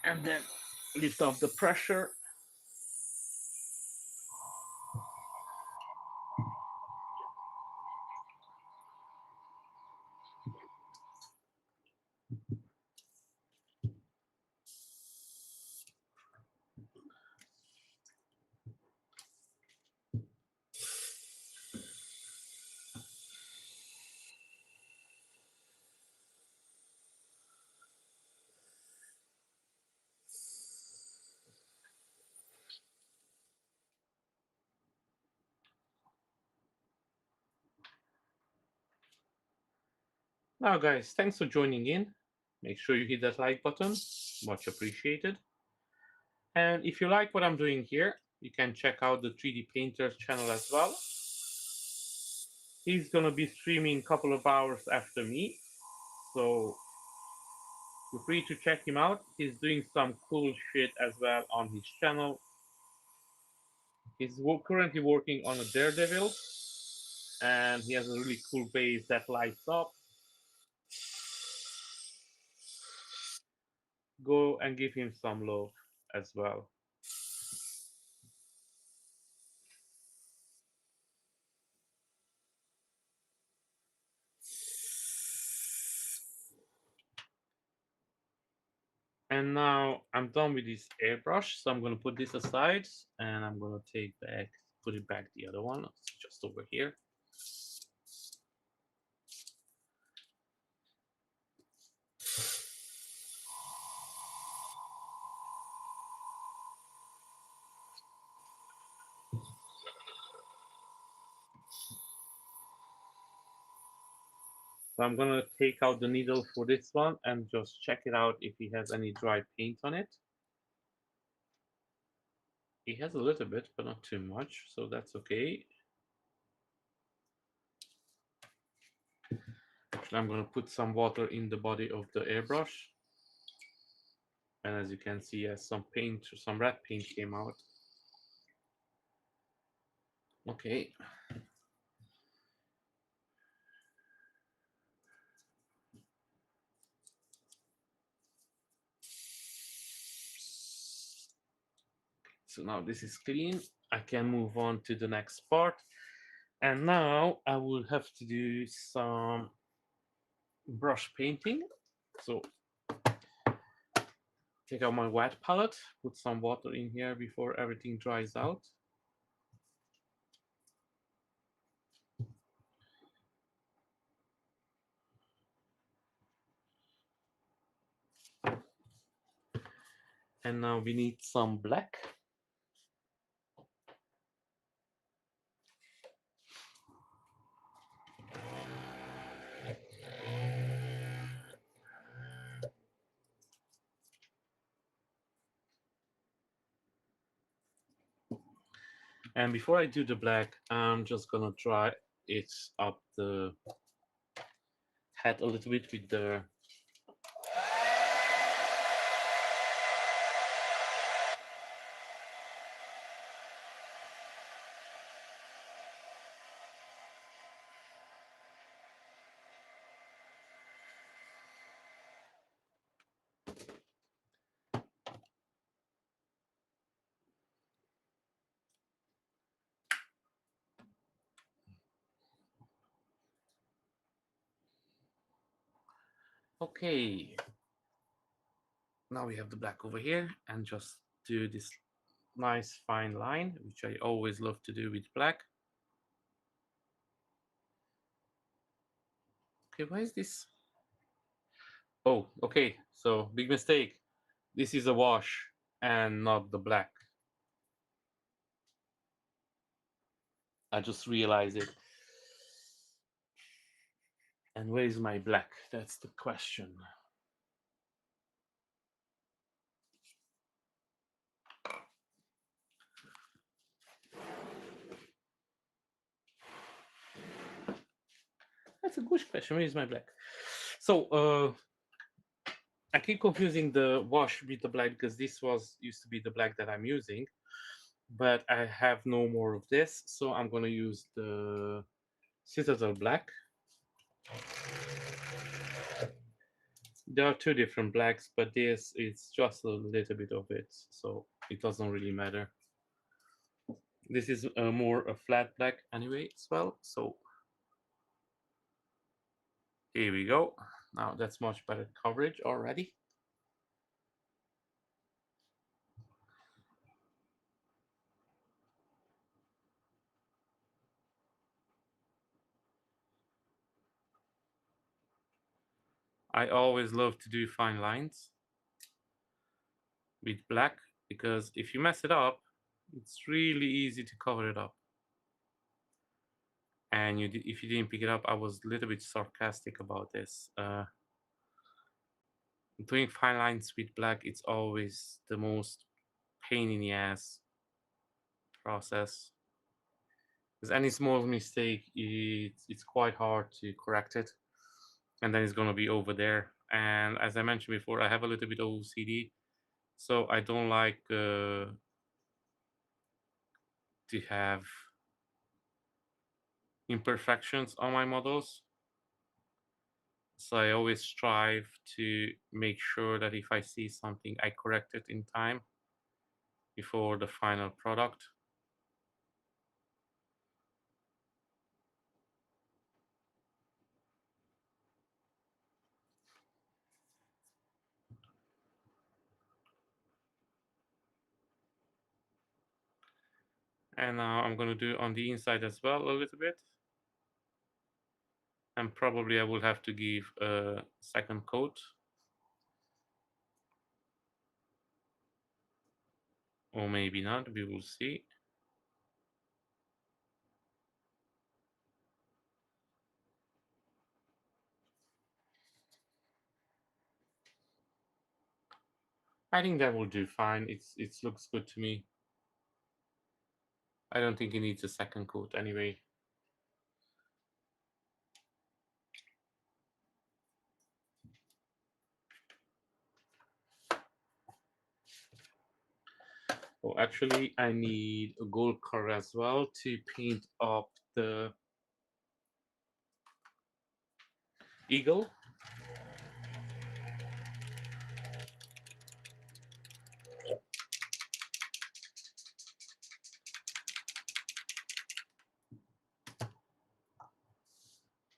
And then lift off the pressure. Now, guys, thanks for joining in. Make sure you hit that like button, much appreciated. And if you like what I'm doing here, you can check out the 3D Painter channel as well. He's gonna be streaming a couple of hours after me, so feel free to check him out. He's doing some cool shit as well on his channel. He's currently working on a Daredevil, and he has a really cool base that lights up. Go and give him some love as well. And now I'm done with this airbrush, so I'm gonna put this aside and I'm gonna put it back the other one, it's just over here. So I'm gonna take out the needle for this one and just check it out if he has any dry paint on it. He has a little bit, but not too much, so that's okay. Actually, I'm gonna put some water in the body of the airbrush. And as you can see, yes, some red paint came out. Okay. So now this is clean. I can move on to the next part. And now I will have to do some brush painting. So take out my wet palette, put some water in here before everything dries out. And now we need some black. And before I do the black, I'm just gonna dry it up the had a little bit with the okay. Now we have the black over here and just do this nice fine line, which I always love to do with black. Okay, why is this? Oh, okay, so big mistake. This is a wash and not the black. I just realized it. And where is my black? That's the question. That's a good question. Where is my black? So I keep confusing the wash with the black because this was used to be the black that I'm using, but I have no more of this, so I'm gonna use the Citadel black. There are two different blacks, but this is just a little bit of it, so it doesn't really matter. This is more a flat black anyway as well, so here we go. Now that's much better coverage already. I always love to do fine lines with black because if you mess it up, it's really easy to cover it up. And if you didn't pick it up, I was a little bit sarcastic about this. Doing fine lines with black, it's always the most pain in the ass process. Because any small mistake, it's quite hard to correct it, and then it's gonna be over there. And as I mentioned before, I have a little bit of OCD, so I don't like to have imperfections on my models. So I always strive to make sure that if I see something, I correct it in time before the final product. And now I'm going to do on the inside as well a little bit. And probably I will have to give a second coat. Or maybe not, we will see. I think that will do fine. It looks good to me. I don't think it needs a second coat anyway. Oh, actually, I need a gold color as well to paint up the eagle.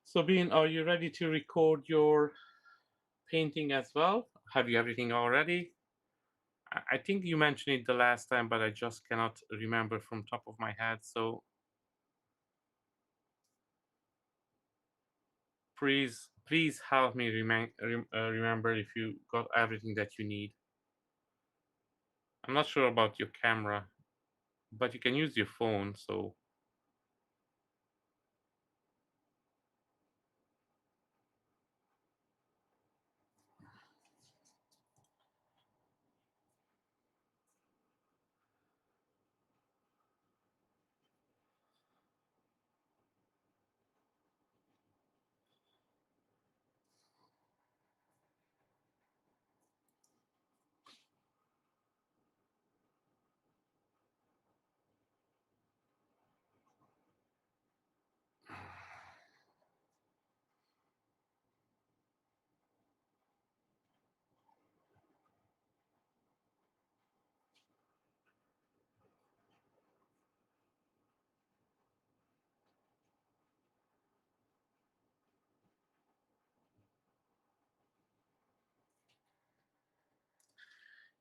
So, Bean, are you ready to record your painting as well? Have you everything already? I think you mentioned it the last time, but I just cannot remember from top of my head. So please help me remember if you got everything that you need. I'm not sure about your camera, but you can use your phone. So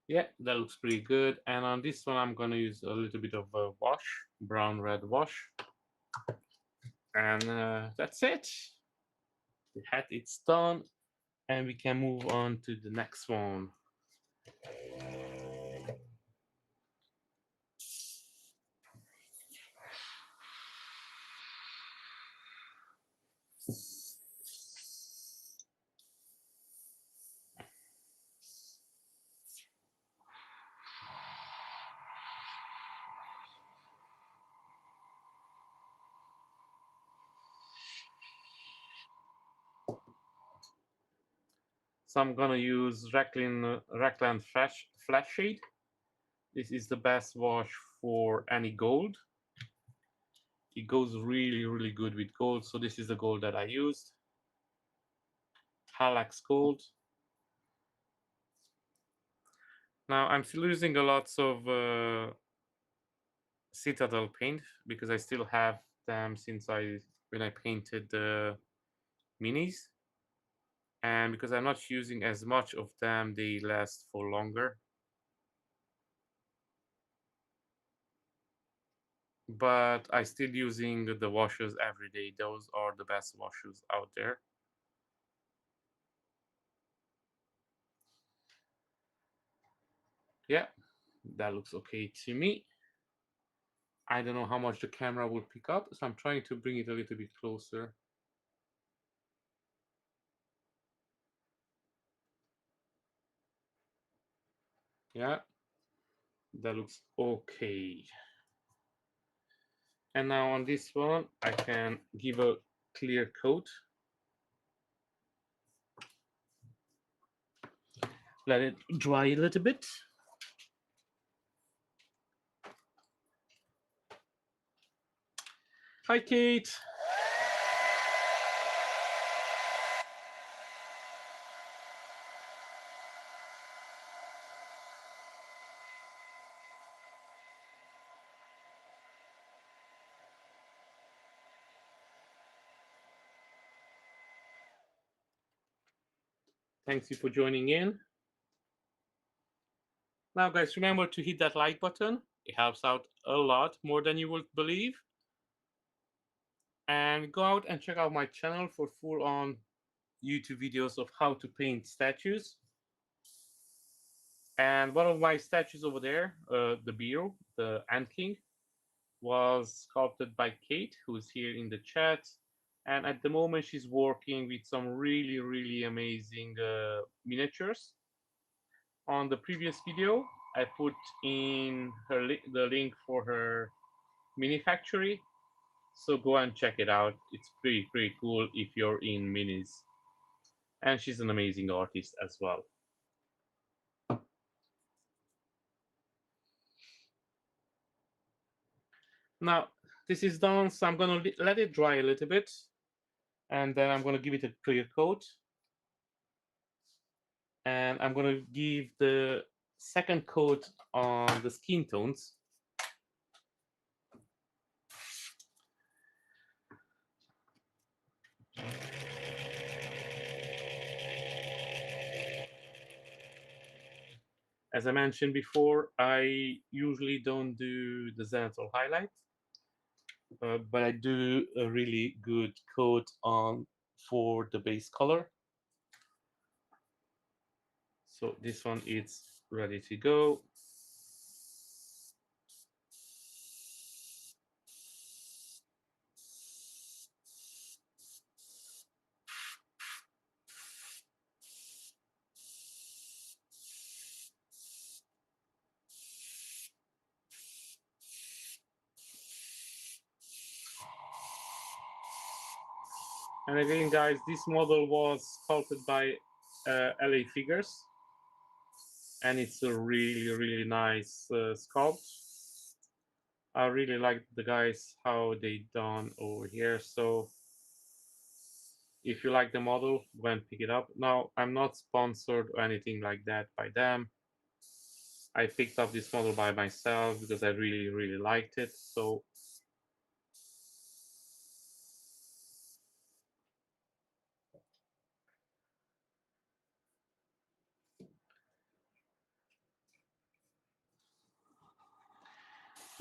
Yeah, that looks pretty good. And on this one, I'm gonna use a little bit of a wash, brown red wash, and that's it. The hat it's done, and we can move on to the next one. So I'm gonna use Raglan Flash Shade. This is the best wash for any gold. It goes really, really good with gold. So this is the gold that I used. Halax Gold. Now I'm still using a lots of Citadel paint because I still have them since when I painted the minis, and because I'm not using as much of them, they last for longer. But I still using the washers every day. Those are the best washers out there. Yeah, that looks okay to me. I don't know how much the camera will pick up, so I'm trying to bring it a little bit closer. Yeah, that looks okay. And now on this one, I can give a clear coat. Let it dry a little bit. Hi, Kate. Thanks you for joining in. Now, guys, remember to hit that like button. It helps out a lot, more than you would believe. And go out and check out my channel for full-on YouTube videos of how to paint statues. And one of my statues over there, the Beetle, the Ant King, was sculpted by Kate, who's here in the chat. And at the moment, she's working with some really, really amazing miniatures. On the previous video, I put in the link for her mini factory. So go and check it out. It's pretty cool if you're in minis. And she's an amazing artist as well. Now, this is done, so I'm gonna let it dry a little bit. And then I'm gonna give it a clear coat. And I'm gonna give the second coat on the skin tones. As I mentioned before, I usually don't do the zenithal highlight, but I do a really good coat on for the base color. So this one is ready to go. And again, guys, this model was sculpted by LA Figures, and it's a really, really nice sculpt. I really like the guys how they done over here. So if you like the model, go and pick it up. Now, I'm not sponsored or anything like that by them. I picked up this model by myself because I really, really liked it. So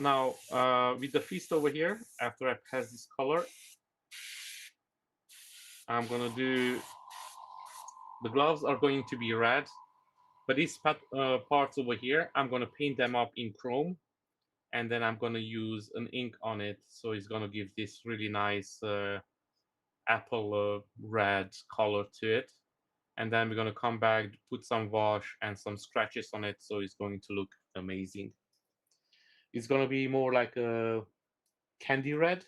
Now, with the fist over here, after I pass this color, I'm gonna do, the gloves are going to be red, but these parts over here, I'm gonna paint them up in chrome, and then I'm gonna use an ink on it, so it's gonna give this really nice apple red color to it. And then we're gonna come back, put some wash and some scratches on it, so it's going to look amazing. It's gonna be more like a candy red,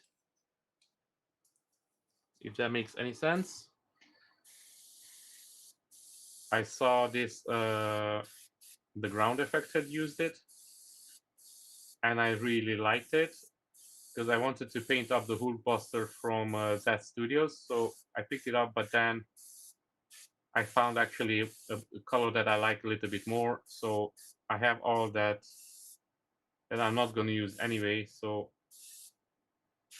if that makes any sense. I saw this, the ground effect had used it, and I really liked it because I wanted to paint up the Hulkbuster from that studios. So I picked it up, but then I found actually a color that I like a little bit more. So I have all that I'm not going to use anyway. So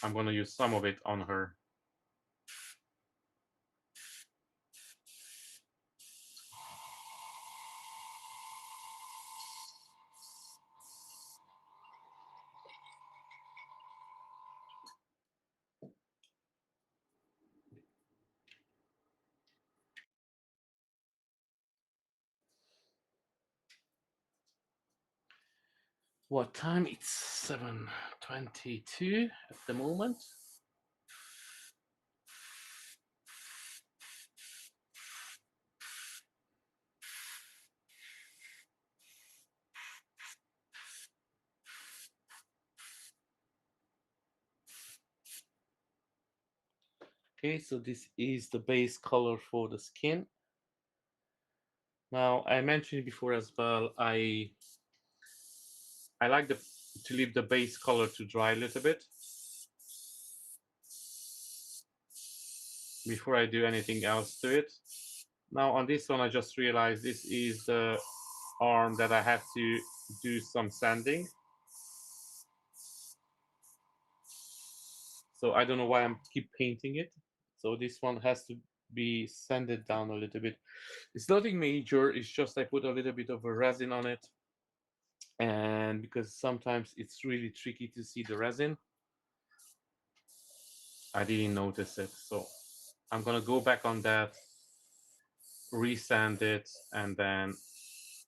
I'm going to use some of it on her. What time? It's 7:22 at the moment. Okay, so this is the base color for the skin. Now, I mentioned before as well, I like to leave the base color to dry a little bit before I do anything else to it. Now on this one, I just realized this is the arm that I have to do some sanding. So I don't know why I'm keep painting it. So this one has to be sanded down a little bit. It's nothing major, it's just I put a little bit of a resin on it. And because sometimes it's really tricky to see the resin, I didn't notice it. So I'm gonna go back on that, resand it, and then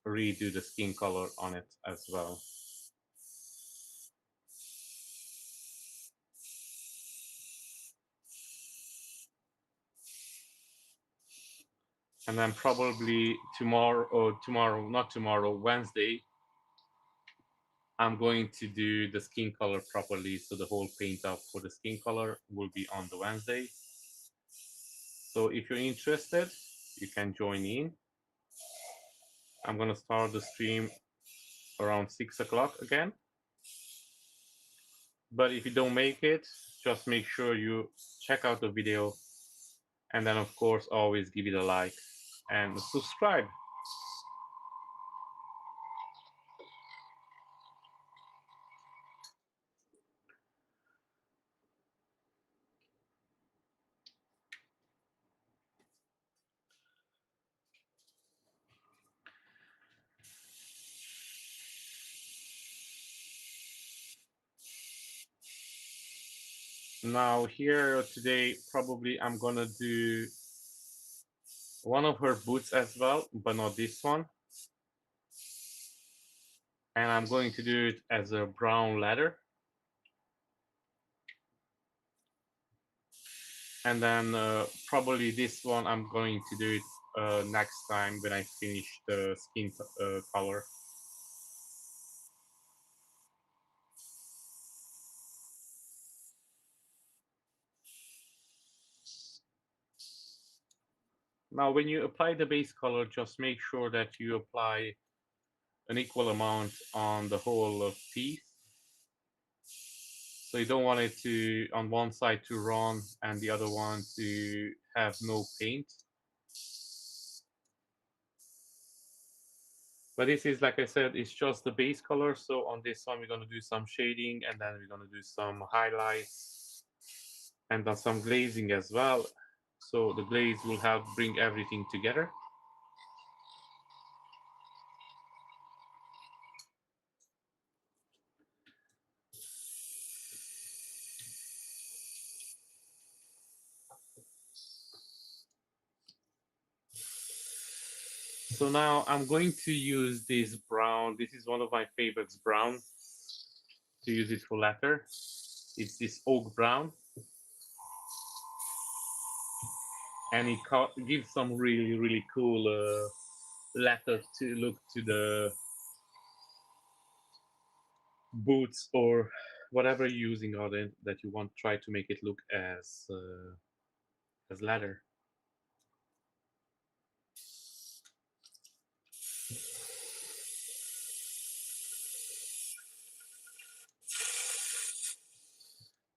redo the skin color on it as well. And then probably not tomorrow, Wednesday, I'm going to do the skin color properly. So the whole paint up for the skin color will be on the Wednesday. So if you're interested, you can join in. I'm gonna start the stream around 6 o'clock again. But if you don't make it, just make sure you check out the video, and then of course always give it a like and subscribe. Now here today, probably I'm gonna do one of her boots as well, but not this one. And I'm going to do it as a brown leather. And then probably this one I'm going to do it next time when I finish the skin color. Now when you apply the base color, just make sure that you apply an equal amount on the whole piece. So you don't want it to, on one side to run and the other one to have no paint. But this is, like I said, it's just the base color. So on this one, we're going to do some shading, and then we're going to do some highlights and then some glazing as well. So the glaze will help bring everything together. So now I'm going to use this brown. This is one of my favorites, brown, to use it for leather. It's this oak brown, and it gives some really cool leather to look to the boots or whatever you're using on it that you want. Try to make it look as leather.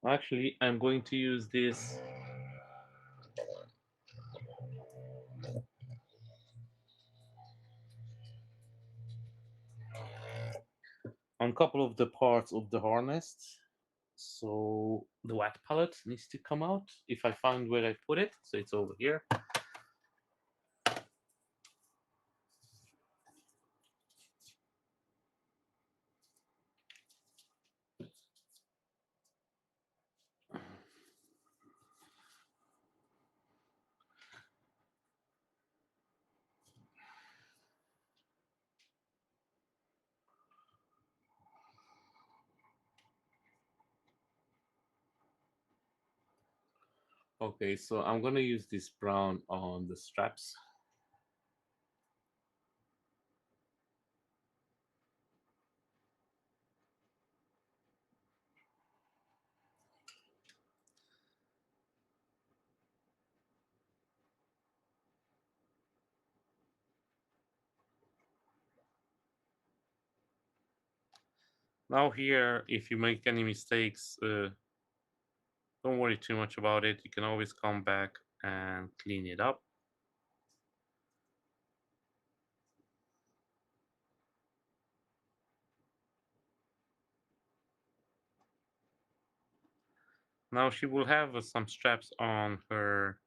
Actually, I'm going to use this on a couple of the parts of the harness. So the wet palette needs to come out. If I find where I put it, so it's over here. Okay, so I'm gonna use this brown on the straps. Now here, if you make any mistakes, don't worry too much about it. You can always come back and clean it up. Now she will have some straps on her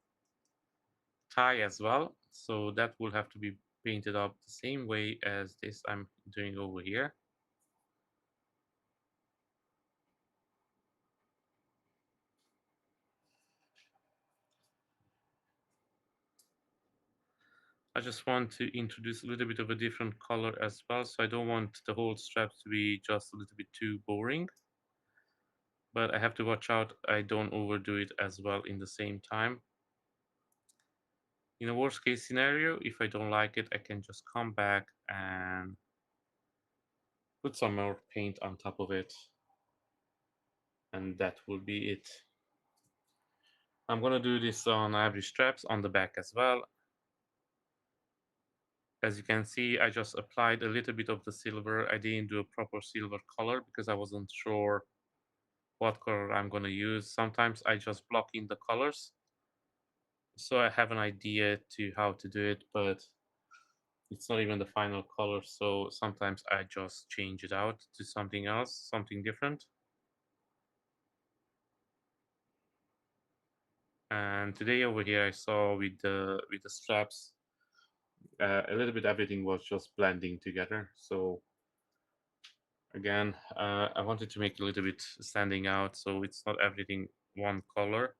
tie as well, so that will have to be painted up the same way as this I'm doing over here. I just want to introduce a little bit of a different color as well, so I don't want the whole strap to be just a little bit too boring. But I have to watch out I don't overdo it as well in the same time. In a worst case scenario, if I don't like it, I can just come back and put some more paint on top of it, and that will be it. I'm gonna do this on every straps on the back as well. As you can see, I just applied a little bit of the silver. I didn't do a proper silver color because I wasn't sure what color I'm gonna use. Sometimes I just block in the colors so I have an idea to how to do it, but it's not even the final color, so sometimes I just change it out to something else, something different. And today over here I saw with the straps, a little bit everything was just blending together. So again, I wanted to make a little bit standing out, so it's not everything one color.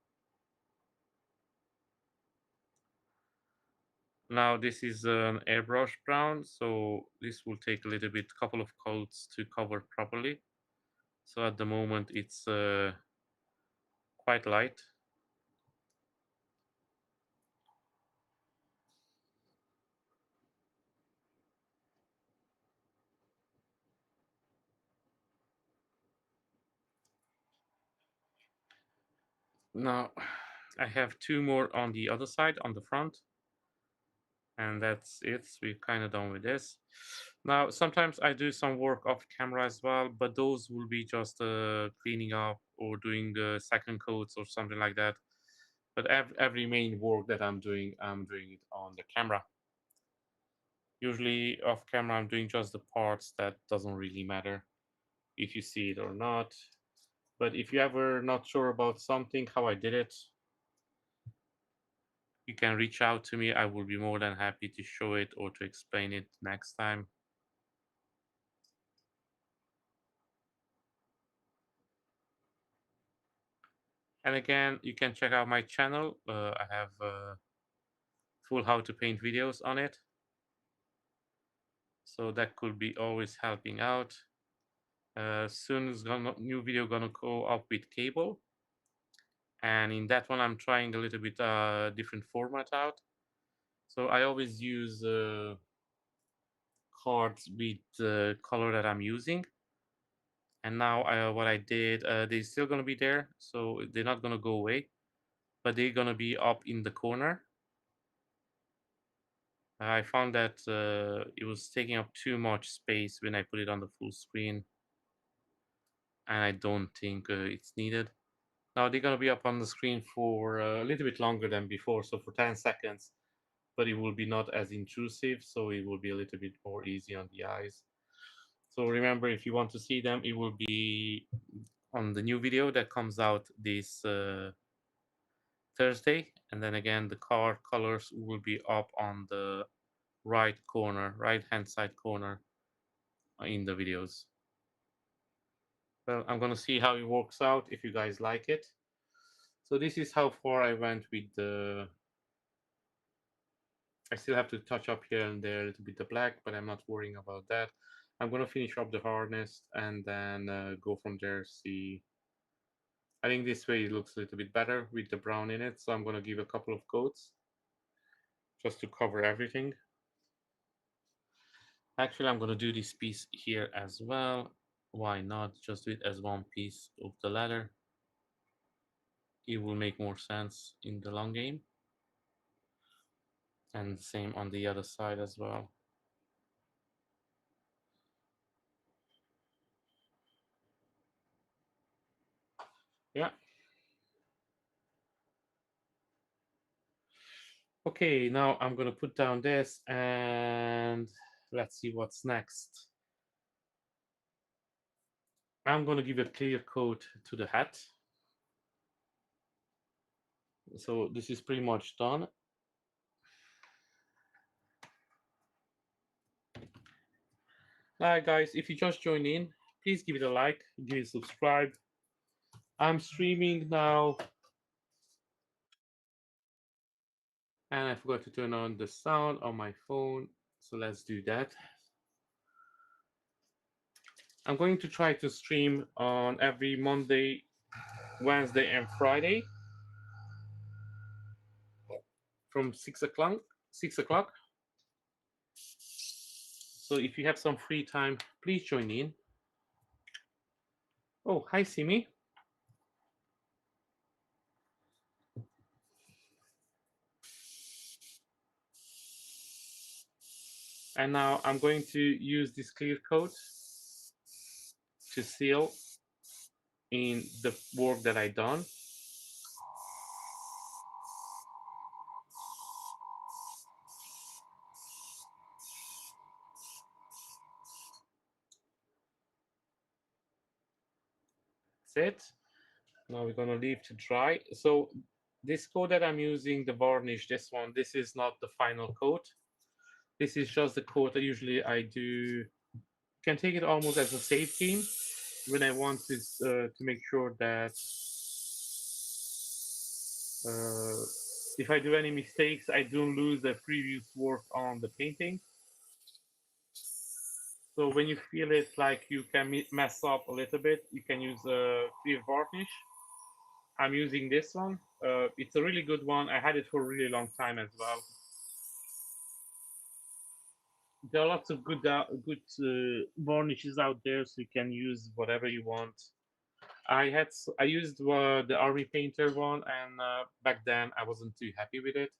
Now this is an airbrush brown, so this will take a little bit, couple of coats to cover properly. So at the moment it's quite light. Now I have two more on the other side, on the front, and that's it. We're kind of done with this. Now sometimes I do some work off camera as well, but those will be just cleaning up or doing second coats or something like that. But every main work that I'm doing it on the camera. Usually off camera, I'm doing just the parts that doesn't really matter if you see it or not. But if you ever not sure about something, how I did it, you can reach out to me. I will be more than happy to show it or to explain it next time. And again, you can check out my channel. I have full how to paint videos on it. So that could be always helping out. Soon is gonna new video gonna go up with cable, and in that one I'm trying a little bit different format out. So I always use cards with the color that I'm using. And now what I did, they're still gonna be there, so they're not gonna go away, but they're gonna be up in the corner. I found that it was taking up too much space when I put it on the full screen, and I don't think it's needed. Now they're gonna be up on the screen for a little bit longer than before, so for 10 seconds, but it will be not as intrusive, so it will be a little bit more easy on the eyes. So remember, if you want to see them, it will be on the new video that comes out this Thursday, and then again the car colors will be up on the right hand side corner in the videos. Well, I'm gonna see how it works out if you guys like it. So this is how far I went with the. I still have to touch up here and there a little bit the black, but I'm not worrying about that. I'm gonna finish up the harness and then go from there. See, I think this way it looks a little bit better with the brown in it. So I'm gonna give a couple of coats just to cover everything. Actually, I'm gonna do this piece here as well. Why not just do it as one piece of the ladder? It will make more sense in the long game. And same on the other side as well. Yeah. Okay, now I'm gonna put down this and let's see what's next. I'm gonna give a clear coat to the hat. So this is pretty much done. Alright guys, if you just joined in, please give it a like, give it a subscribe. I'm streaming now. And I forgot to turn on the sound on my phone. So let's do that. I'm going to try to stream on every Monday, Wednesday, and Friday from 6 o'clock. 6 o'clock. So if you have some free time, please join in. Oh, hi, Simi. And now I'm going to use this clear coat to seal in the work that I done. That's it. Now we're gonna leave to dry. So this coat that I'm using, the varnish, this one, this is not the final coat. This is just the coat that usually I do. You can take it almost as a safe game when I want to make sure that if I do any mistakes, I don't lose the previous work on the painting. So when you feel it like you can mess up a little bit, you can use a clear varnish. I'm using this one. It's a really good one. I had it for a really long time as well. There are lots of good varnishes out there, so you can use whatever you want. I used the army painter one, and back then I wasn't too happy with it.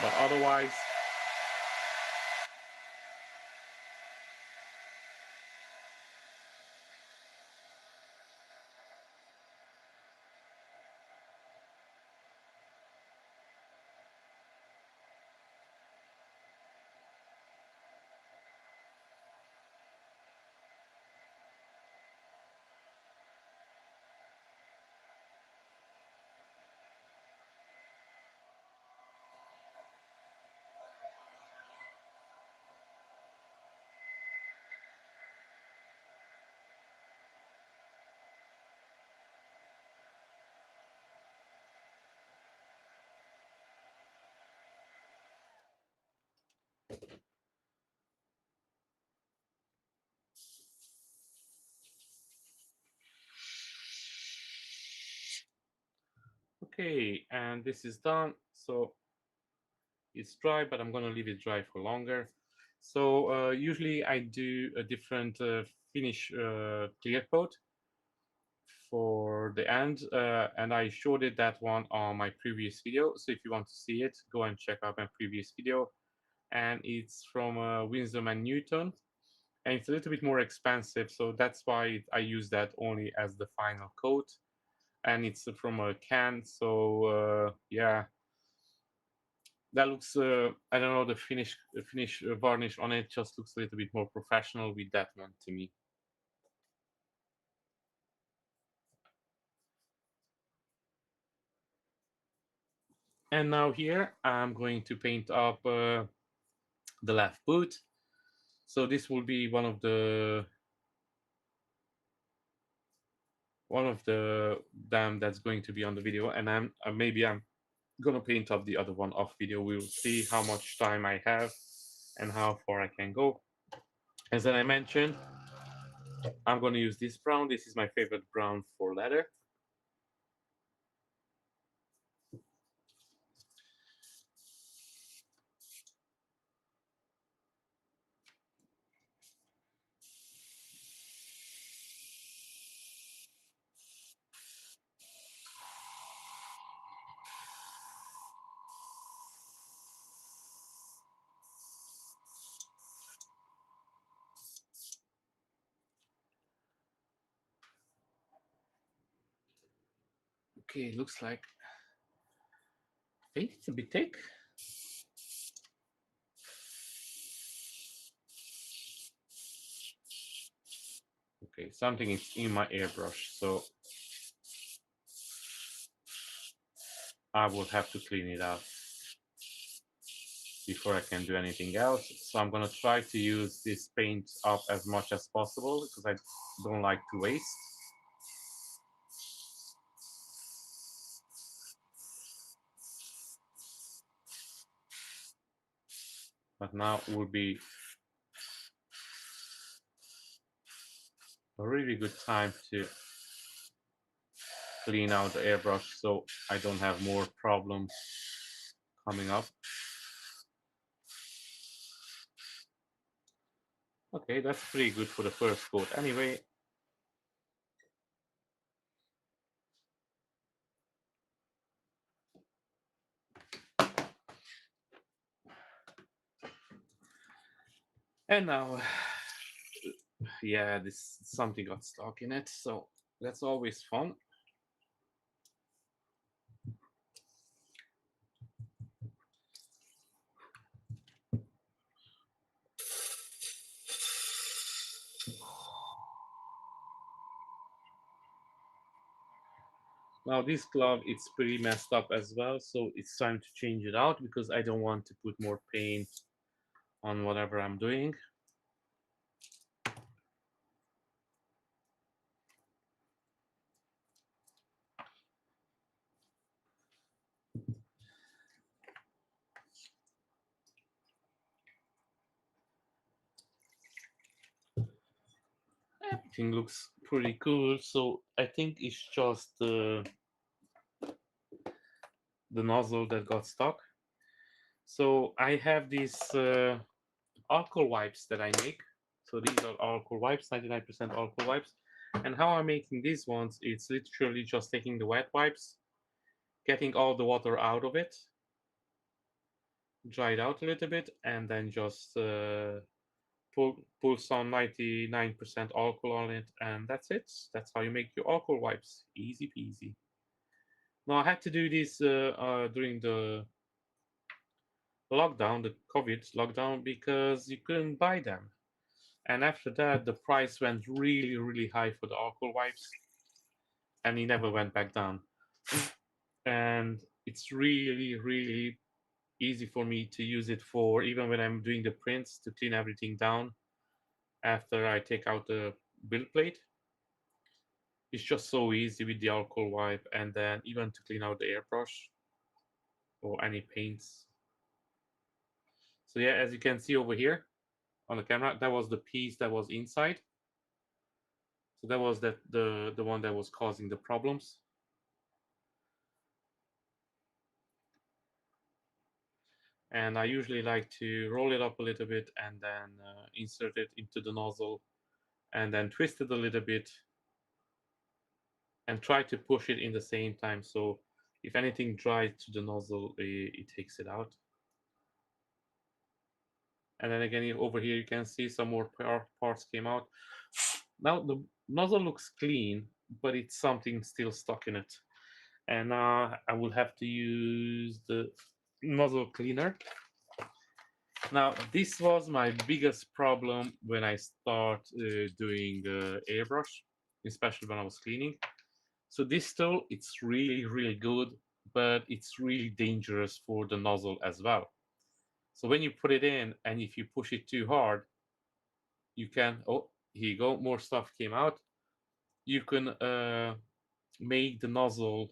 But otherwise, Okay, and this is done. So it's dry, but I'm gonna leave it dry for longer. So usually I do a different finish clear coat for the end, and I showed it that one on my previous video. So if you want to see it, go and check out my previous video. And it's from Winsor and Newton, and it's a little bit more expensive, so that's why I use that only as the final coat. And it's from a can, so yeah, that looks I don't know, the finish varnish on it just looks a little bit more professional with that one to me. And now here I'm going to paint up the left boot. So this will be one of the dam that's going to be on the video, and I'm gonna paint up the other one off video. We will see how much time I have and how far I can go. As I mentioned, I'm gonna use this brown. This is my favorite brown for leather. Okay, looks like it's a bit thick. Okay, something is in my airbrush, so I will have to clean it out before I can do anything else. So I'm gonna try to use this paint up as much as possible because I don't like to waste. But now will be a really good time to clean out the airbrush so I don't have more problems coming up. Okay, that's pretty good for the first coat anyway. And now, yeah, this something got stuck in it, so that's always fun. Now this glove, it's pretty messed up as well, so it's time to change it out because I don't want to put more paint on whatever I'm doing. Everything looks pretty cool, so I think it's just the nozzle that got stuck. So I have these alcohol wipes that I make. So these are alcohol wipes, 99% alcohol wipes. And how I'm making these ones, it's literally just taking the wet wipes, getting all the water out of it, dry it out a little bit, and then just pull some 99% alcohol on it, and that's it. That's how you make your alcohol wipes. Easy peasy. Now I had to do this during the lockdown, the COVID lockdown, because you couldn't buy them. And after that, the price went really, really high for the alcohol wipes, and it never went back down. And it's really, really easy for me to use it for even when I'm doing the prints to clean everything down after I take out the build plate. It's just so easy with the alcohol wipe, and then even to clean out the airbrush or any paints. So yeah, as you can see over here on the camera, that was the piece that was inside. So that was the one that was causing the problems. And I usually like to roll it up a little bit and then insert it into the nozzle and then twist it a little bit and try to push it in the same time. So if anything dries to the nozzle, it takes it out. And then again, over here, you can see some more parts came out. Now the nozzle looks clean, but it's something still stuck in it. And now I will have to use the nozzle cleaner. Now, this was my biggest problem when I start doing airbrush, especially when I was cleaning. So this tool, it's really good, but it's really dangerous for the nozzle as well. So when you put it in and if you push it too hard, you can, oh, here you go, more stuff came out. You can make the nozzle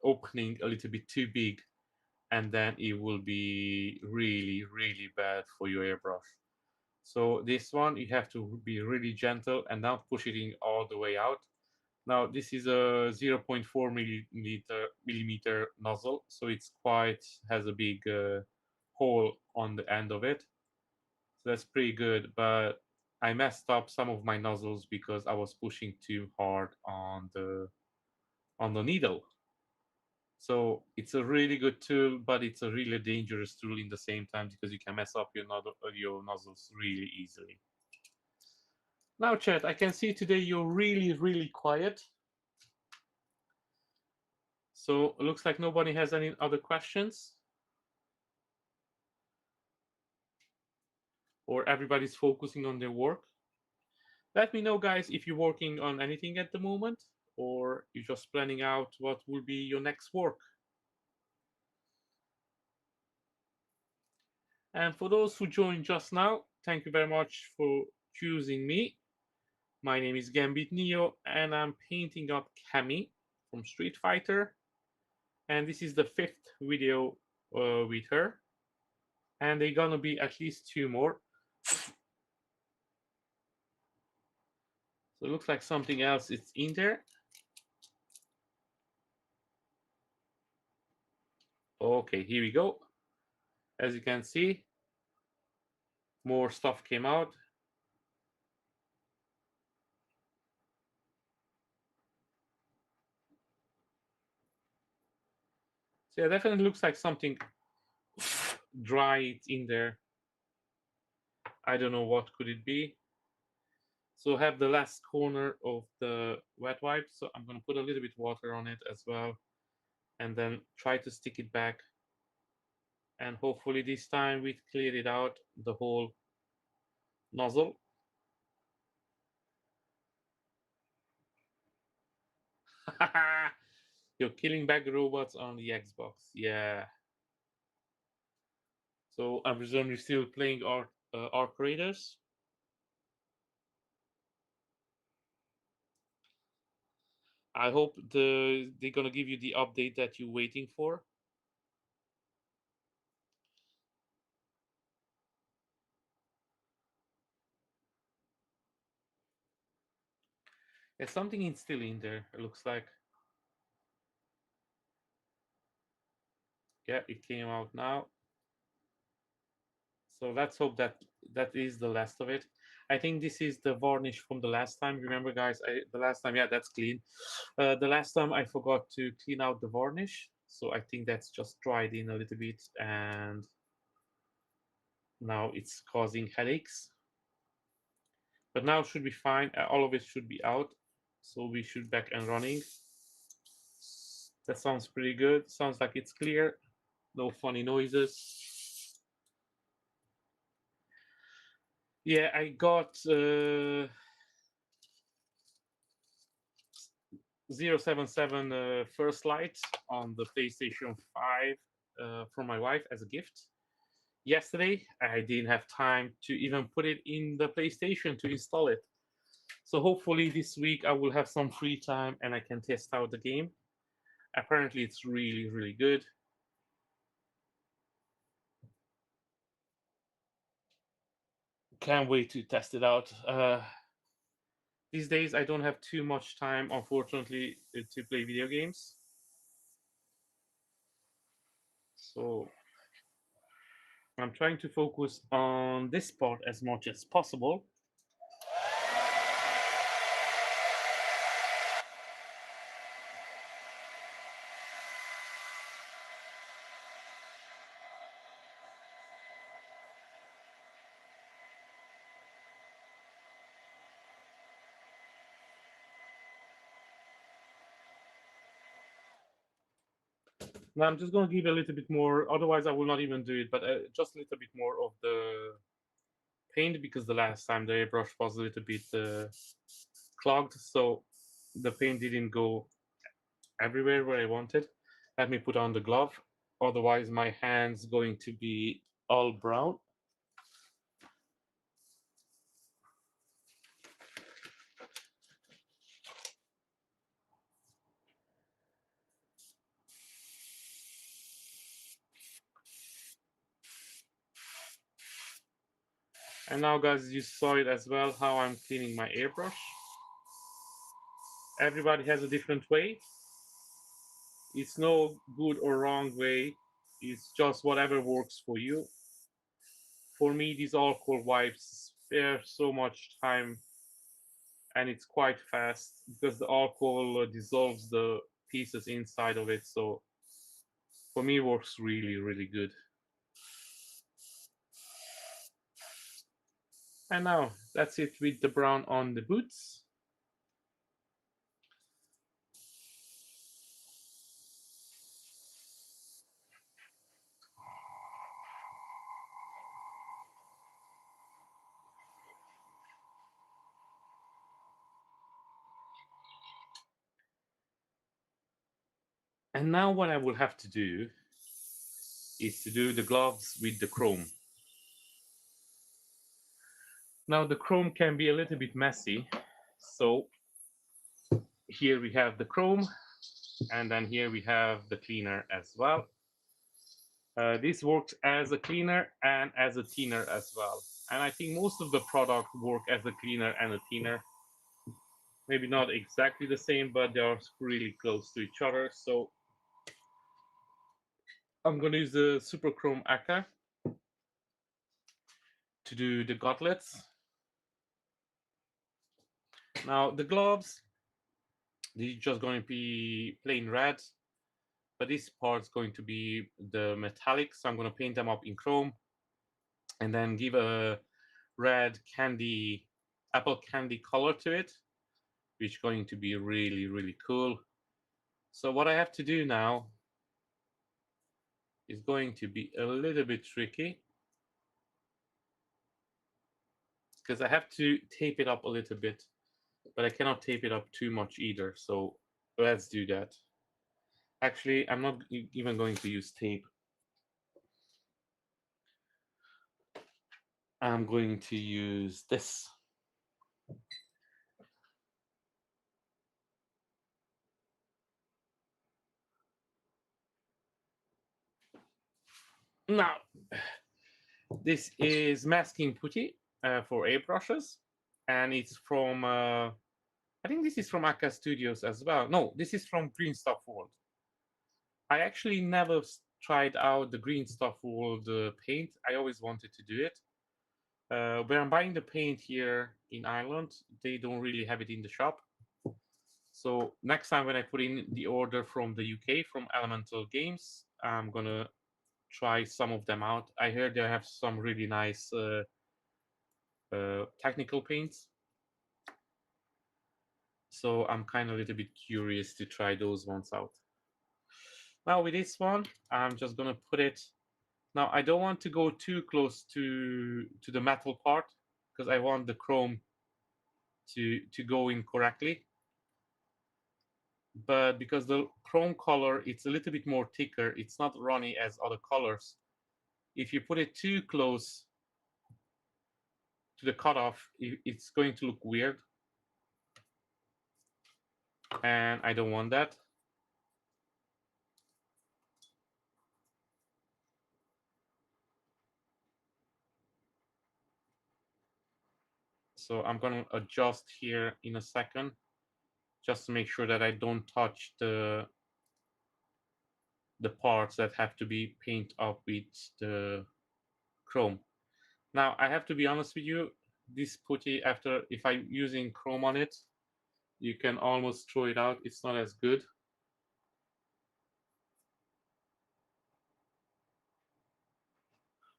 opening a little bit too big, and then it will be really bad for your airbrush. So this one, you have to be really gentle and not push it in all the way out. Now this is a 0.4 millimeter nozzle, so it's quite has a big hole on the end of it. So that's pretty good, but I messed up some of my nozzles because I was pushing too hard on the needle. So it's a really good tool, but it's a really dangerous tool in the same time because you can mess up your nozzles really easily. Now, chat, I can see today you're really quiet. So it looks like nobody has any other questions. Or everybody's focusing on their work. Let me know, guys, if you're working on anything at the moment or you're just planning out what will be your next work. And for those who joined just now, thank you very much for choosing me. My name is Gambit Neo, and I'm painting up Cammy from Street Fighter. And this is the 5th video with her. And they're gonna be at least 2 more. So it looks like something else is in there. Okay, here we go. As you can see, more stuff came out. So yeah, definitely looks like something dry in there. I don't know what could it be. So have the last corner of the wet wipe. So I'm gonna put a little bit water on it as well, and then try to stick it back. And hopefully this time we cleared it out, the whole nozzle. You're killing back robots on the Xbox. Yeah. So I presume you're still playing Arc Raiders. I hope they're gonna give you the update that you're waiting for. There's something still in there, it looks like. Yeah, it came out now. So let's hope that that is the last of it. I think this is the varnish from the last time. Remember, guys, the last time, yeah, that's clean. The last time I forgot to clean out the varnish. So I think that's just dried in a little bit and now it's causing headaches. But now it should be fine. All of it should be out. So we should back and running. That sounds pretty good. Sounds like it's clear. No funny noises. Yeah, I got 077 First Light on the PlayStation 5 from my wife as a gift. Yesterday, I didn't have time to even put it in the PlayStation to install it. So hopefully this week I will have some free time and I can test out the game. Apparently it's really good. Can't wait to test it out. These days I don't have too much time, unfortunately, to play video games. So I'm trying to focus on this part as much as possible. Now I'm just going to give a little bit more, otherwise I will not even do it, but just a little bit more of the paint because the last time the airbrush was a little bit clogged, so the paint didn't go everywhere where I wanted. Let me put on the glove, otherwise my hand's going to be all brown. And now guys, you saw it as well how I'm cleaning my airbrush. Everybody has a different way. It's no good or wrong way. It's just whatever works for you. For me, these alcohol wipes spare so much time and it's quite fast because the alcohol dissolves the pieces inside of it. So for me, it works really, really good. And now that's it with the brown on the boots. And now what I will have to do is to do the gloves with the chrome. Now the chrome can be a little bit messy. So here we have the chrome and then here we have the cleaner as well. This works as a cleaner and as a thinner as well. And I think most of the product work as a cleaner and a thinner. Maybe not exactly the same, but they are really close to each other. So I'm going to use the Super Chrome Aka to do the gauntlets. Now the gloves, they're just going to be plain red, but this part's going to be the metallic. So I'm going to paint them up in chrome and then give a red candy, apple candy color to it, which is going to be really, really cool. So what I have to do now is going to be a little bit tricky because I have to tape it up a little bit, but I cannot tape it up too much either. So let's do that. Actually, I'm not even going to use tape. I'm going to use this. Now, this is masking putty for airbrushes, and it's from, I think this is from Akka Studios as well. No, this is from Green Stuff World. I actually never tried out the Green Stuff World paint. I always wanted to do it. Where I'm buying the paint here in Ireland, they don't really have it in the shop. So next time when I put in the order from the UK, from Elemental Games, I'm gonna try some of them out. I heard they have some really nice technical paints. So I'm kind of a little bit curious to try those ones out. Now with this one, I'm just gonna put it. Now I don't want to go too close to the metal part because I want the chrome to go in correctly. But because the chrome color it's a little bit more thicker, it's not runny as other colors. If you put it too close to the cutoff, it's going to look weird, and I don't want that. So I'm going to adjust here in a second just to make sure that I don't touch the parts that have to be painted up with the chrome. Now I have to be honest with you, this putty, after if I'm using chrome on it, you can almost throw it out. It's not as good.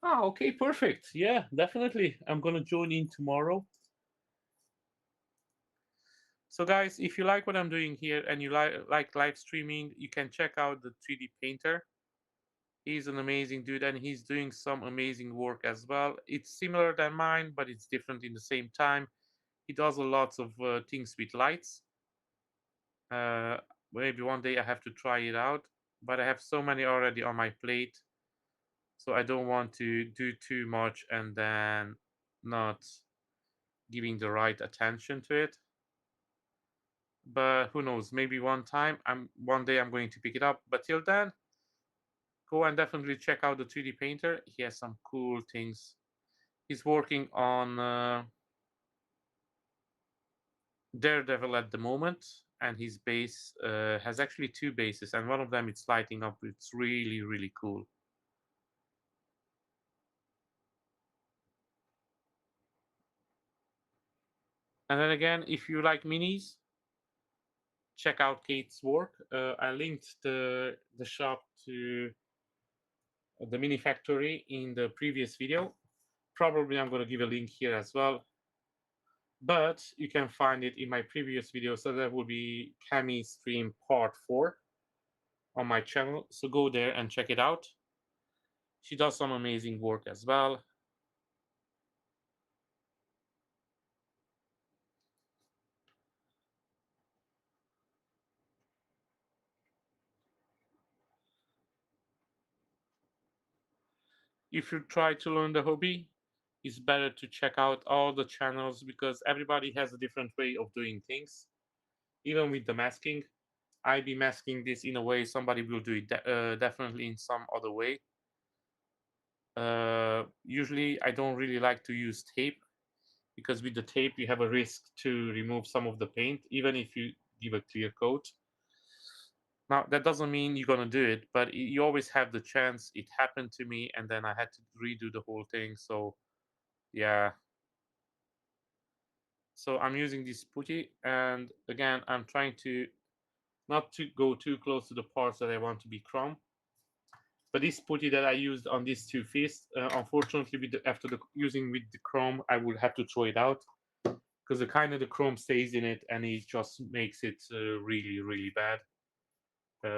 Ah, okay, perfect. Yeah, definitely. I'm gonna join in tomorrow. So guys, if you like what I'm doing here and you like live streaming, you can check out the 3D painter. He's an amazing dude and he's doing some amazing work as well. It's similar than mine, but it's different in the same time. He does a lot of things with lights. Uh, Maybe one day I have to try it out, but I have so many already on my plate, so I don't want to do too much and then not giving the right attention to it. But who knows? Maybe one day I'm going to pick it up. But till then, go and definitely check out the 3D painter. He has some cool things. He's working on Daredevil at the moment, and his base has actually two bases, and one of them it's lighting up. It's really, really cool. And then again, if you like minis, check out Kate's work. I linked the shop to the mini factory in the previous video. Probably I'm going to give a link here as well, but you can find it in my previous video. So that will be Cammy stream part 4 on my channel. So go there and check it out. She does some amazing work as well. If you try to learn the hobby, it's better to check out all the channels because everybody has a different way of doing things. Even with the masking, I be masking this in a way, somebody will do it definitely in some other way. Usually I don't really like to use tape because with the tape you have a risk to remove some of the paint even if you give a clear coat. Now that doesn't mean you're gonna do it, but you always have the chance. It happened to me and then I had to redo the whole thing. So yeah, so I'm using this putty, and again I'm trying to not to go too close to the parts that I want to be chrome. But this putty that I used on these two fists, unfortunately, after using with the chrome, I will have to throw it out because the kind of the chrome stays in it, and it just makes it really, really bad.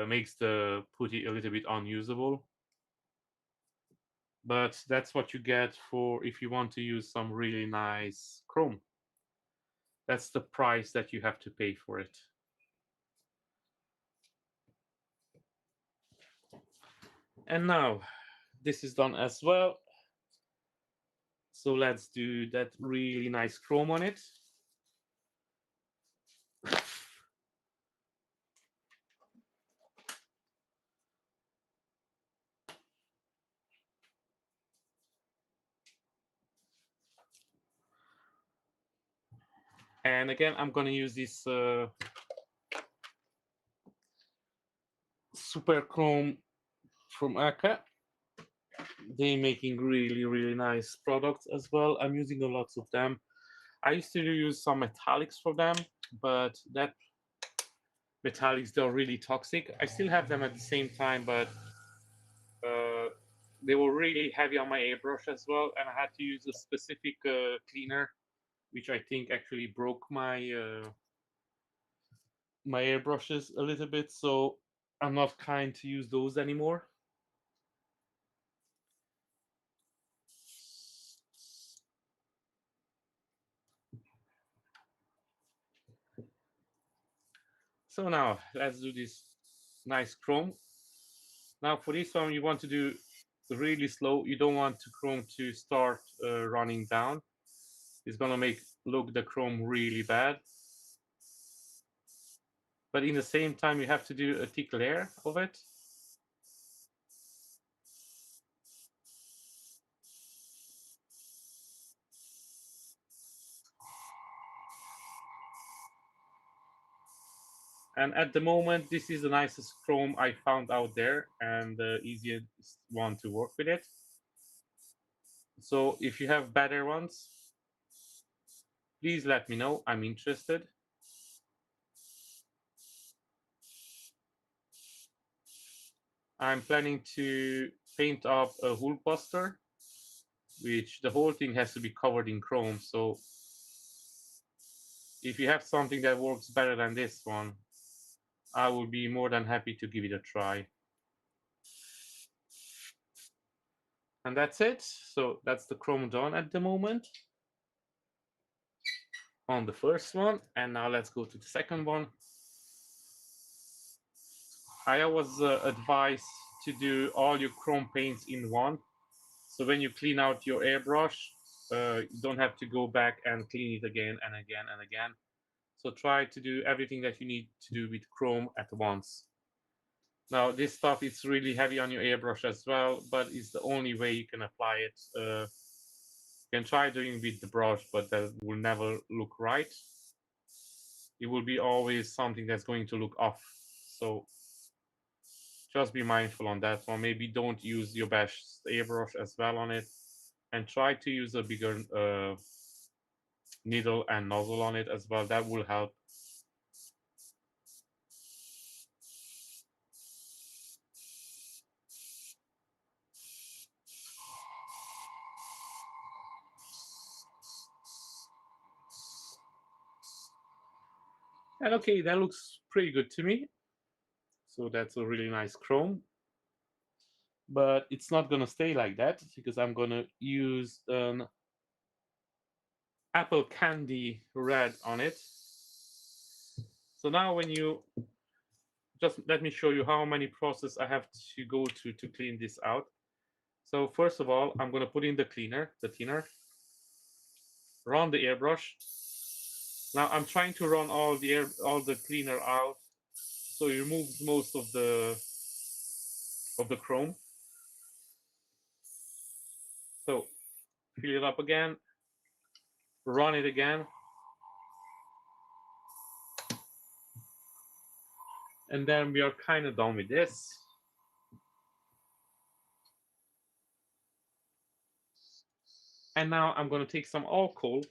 Makes the putty a little bit unusable. But that's what you get for if you want to use some really nice chrome. That's the price that you have to pay for it. And now this is done as well. So let's do that really nice chrome on it. And again, I'm going to use this super chrome from Aka. They're making really, really nice products as well. I'm using a lot of them. I used to use some metallics for them, but that metallics, they're really toxic. I still have them at the same time, but uh, they were really heavy on my airbrush as well, and I had to use a specific cleaner, which I think actually broke my airbrushes a little bit, so I'm not kind to use those anymore. So now let's do this nice chrome. Now for this one, you want to do really slow. You don't want the chrome to start running down. It's gonna make look the chrome really bad. But in the same time, you have to do a thick layer of it. And at the moment, this is the nicest chrome I found out there and the easiest one to work with it. So if you have better ones, please let me know. I'm interested. I'm planning to paint up a hull poster, which the whole thing has to be covered in chrome. So if you have something that works better than this one, I will be more than happy to give it a try. And that's it. So that's the chrome done at the moment on the first one. And now let's go to the second one. I always advise to do all your chrome paints in one. So when you clean out your airbrush, you don't have to go back and clean it again and again and again. So try to do everything that you need to do with chrome at once. Now this stuff is really heavy on your airbrush as well, but it's the only way you can apply it. You can try doing with the brush, but that will never look right. It will be always something that's going to look off. So just be mindful on that one. Maybe don't use your best airbrush as well on it, and try to use a bigger needle and nozzle on it as well. That will help. And okay, that looks pretty good to me. So that's a really nice chrome. But it's not gonna stay like that because I'm gonna use an apple candy red on it. So now when you just let me show you how many process I have to go through to clean this out. So first of all, I'm gonna put in the cleaner, the thinner, run the airbrush. Now I'm trying to run all the cleaner out, so it removes most of the chrome. So fill it up again, run it again, and then we are kind of done with this. And now I'm going to take some alcohol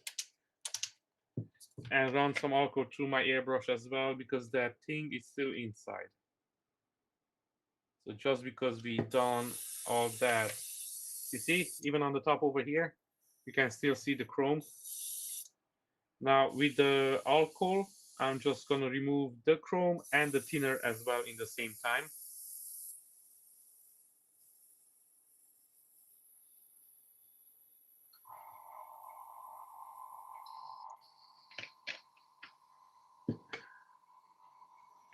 and run some alcohol through my airbrush as well, because that thing is still inside. So just because we done all that, you see, even on the top over here, you can still see the chrome. Now with the alcohol, I'm just going to remove the chrome and the thinner as well in the same time.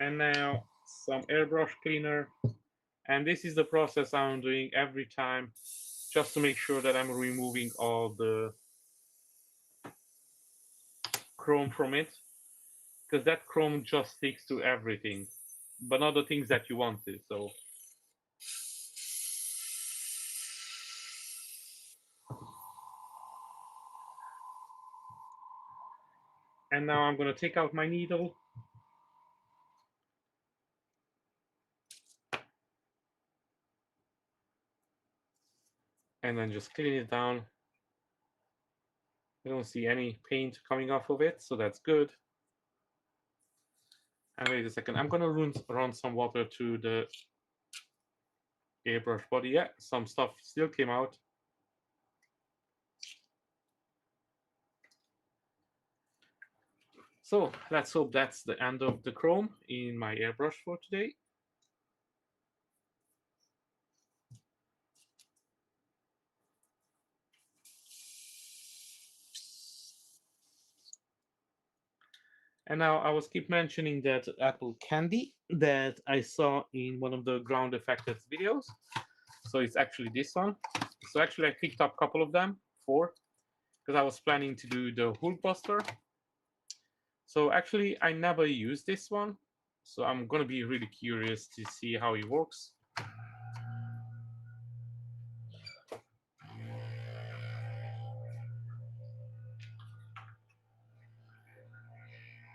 And now some airbrush cleaner. And this is the process I'm doing every time, just to make sure that I'm removing all the chrome from it, because that chrome just sticks to everything, but not the things that you want to. So and now I'm going to take out my needle and then just clean it down. I don't see any paint coming off of it, so that's good. And wait a second, I'm going to run some water to the airbrush body. Yeah, some stuff still came out. So let's hope that's the end of the chrome in my airbrush for today. And now I was keep mentioning that apple candy that I saw in one of the ground affected videos. So it's actually this one. So actually I picked up a couple of them, 4, because I was planning to do the hull poster. So actually I never used this one. So I'm gonna be really curious to see how it works.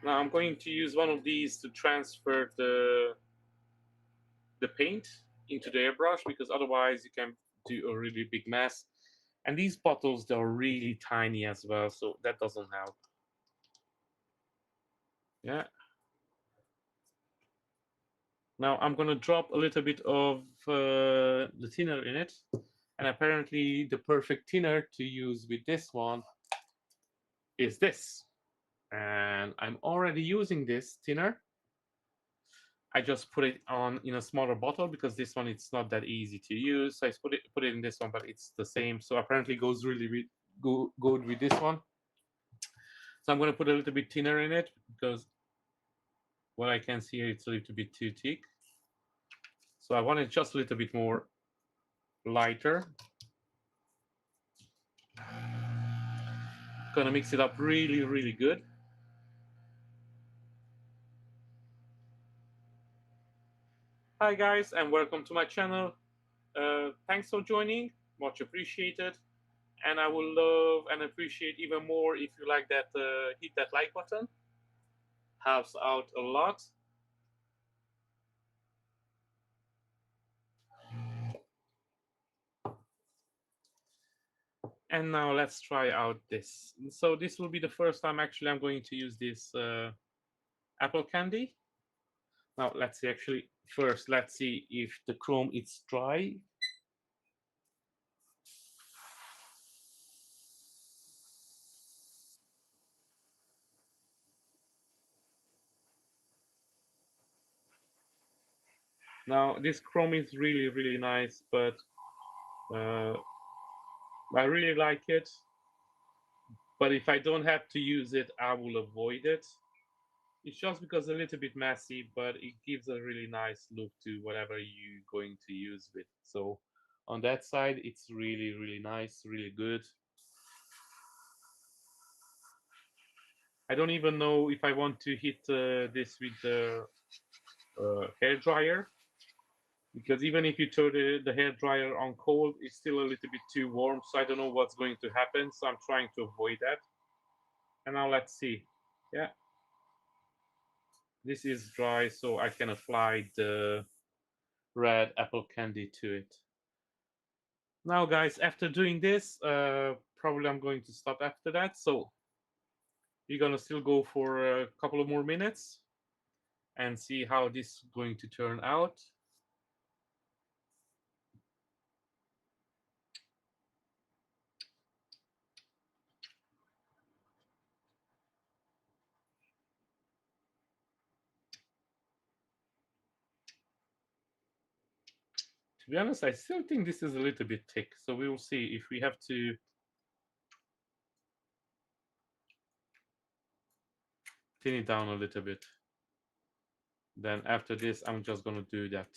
Now I'm going to use one of these to transfer the paint into the airbrush, because otherwise you can do a really big mess. And these bottles, they're really tiny as well, so that doesn't help. Yeah. Now I'm gonna drop a little bit of the thinner in it, and apparently the perfect thinner to use with this one is this. And I'm already using this thinner. I just put it on in a smaller bottle because this one it's not that easy to use. So I put it in this one, but it's the same. So apparently goes really good with this one. So I'm gonna put a little bit thinner in it because what I can see it's a little bit too thick. So I want it just a little bit more lighter. Gonna mix it up really good. Hi guys, and welcome to my channel. Thanks for joining, much appreciated. And I would love and appreciate even more if you like that, hit that like button. Helps out a lot. And now let's try out this. So this will be the first time actually I'm going to use this apple candy. Now let's see, actually first let's see if the chrome is dry. Now this chrome is really nice, but uh, I really like it. But if I don't have to use it, I will avoid it. It's just because a little bit messy, but it gives a really nice look to whatever you're going to use with. So on that side, it's really nice, really good. I don't even know if I want to hit this with the hair dryer, because even if you turn the hair dryer on cold, it's still a little bit too warm. So I don't know what's going to happen. So I'm trying to avoid that. And now let's see. Yeah, this is dry, so I can apply the red apple candy to it. Now, guys, after doing this, probably I'm going to stop after that. So we're gonna still go for a couple of more minutes and see how this is going to turn out. To be honest, I still think this is a little bit thick. So we will see if we have to thin it down a little bit. Then after this, I'm just gonna do that.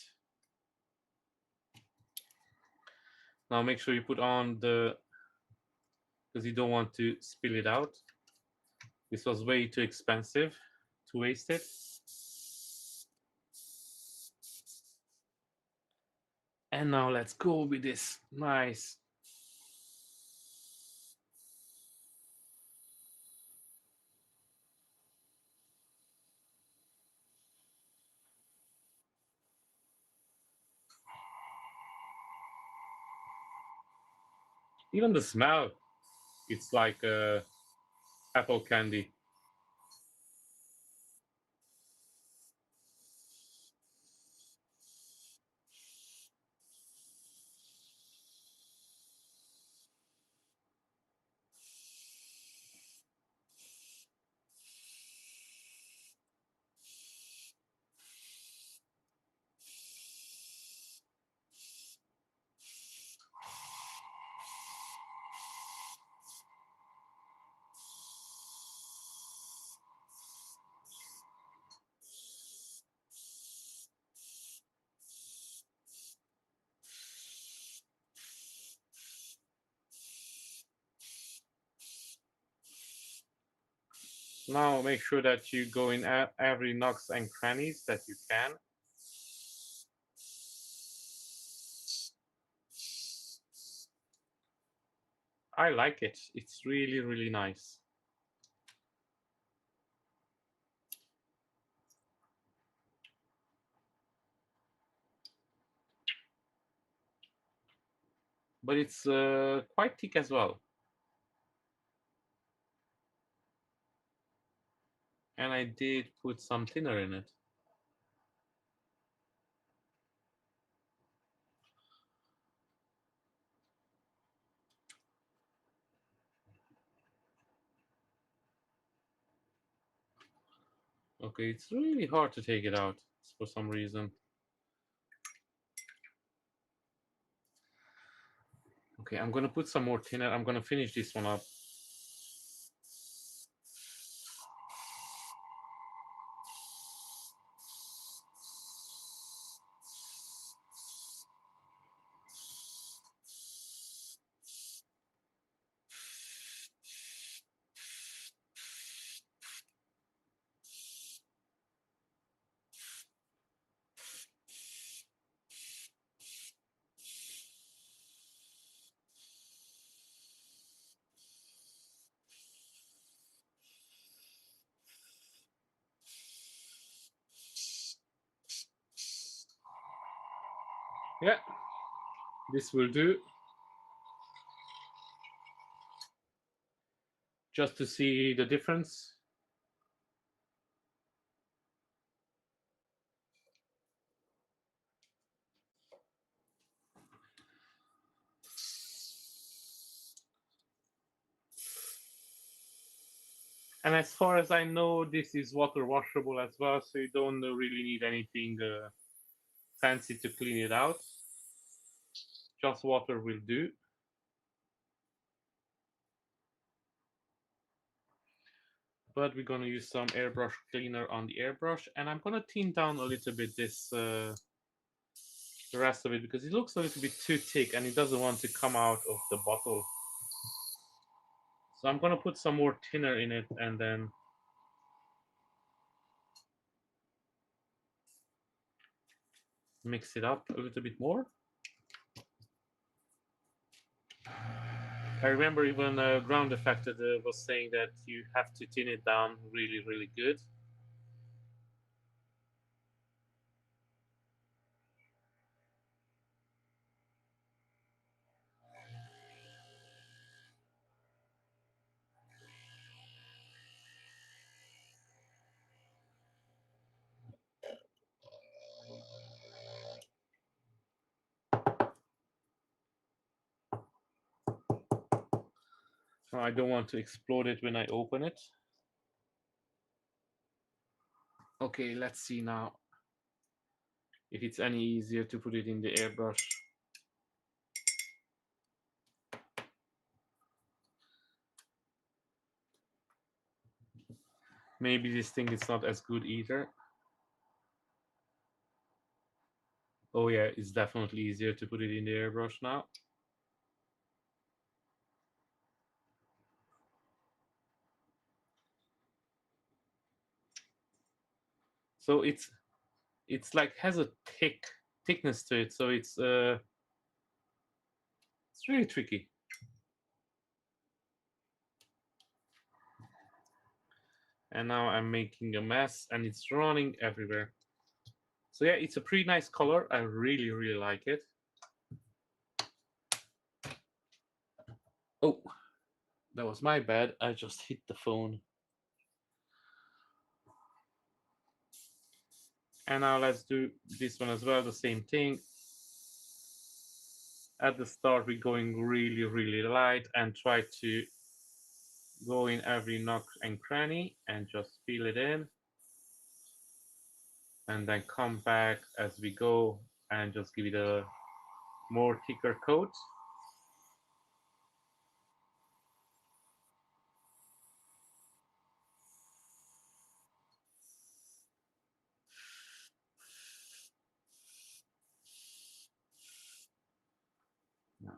Now make sure you put on the, because you don't want to spill it out. This was way too expensive to waste it. And now let's go with this nice even the smell, it's like apple candy. Now make sure that you go in every nooks and crannies that you can. I like it. It's really nice. but it's quite thick as well. And I did put some thinner in it. Okay, it's really hard to take it out for some reason. Okay, I'm gonna put some more thinner. I'm gonna finish this one up. Yeah, this will do. Just to see the difference. And as far as I know, this is water washable as well, so you don't really need anything fancy to clean it out. Just water will do. But we're gonna use some airbrush cleaner on the airbrush, and I'm gonna thin down a little bit this the rest of it because it looks a little bit too thick and it doesn't want to come out of the bottle. So I'm gonna put some more thinner in it and then mix it up a little bit more. I remember even Ground Affected was saying that you have to thin it down really, really good. I don't want to explode it when I open it. Okay, let's see now if it's any easier to put it in the airbrush. Maybe this thing is not as good either. Oh yeah, it's definitely easier to put it in the airbrush now. So it's like has a thickness to it, so it's really tricky. And now I'm making a mess and it's running everywhere. So yeah, it's a pretty nice color. I really, really like it. Oh, that was my bad. I just hit the phone. And now let's do this one as well, the same thing. At the start, we're going really, really light and try to go in every nook and cranny and just fill it in. And then come back as we go and just give it a more thicker coat.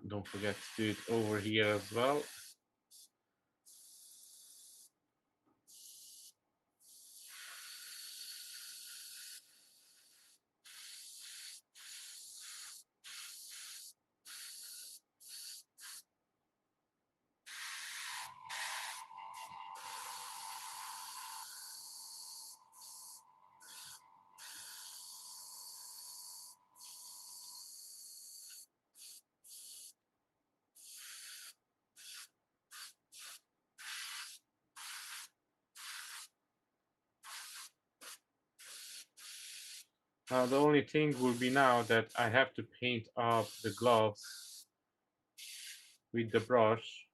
Don't forget to do it over here as well. The only thing will be now that I have to paint up the gloves with the brush,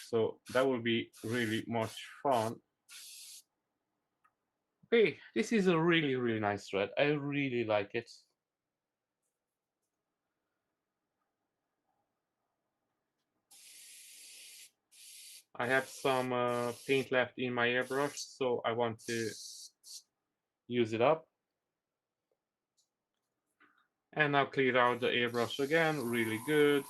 so that will be really much fun. Okay, this is a really nice thread. I really like it. I have some paint left in my airbrush, so I want to use it up. And now clear out the airbrush again, really good.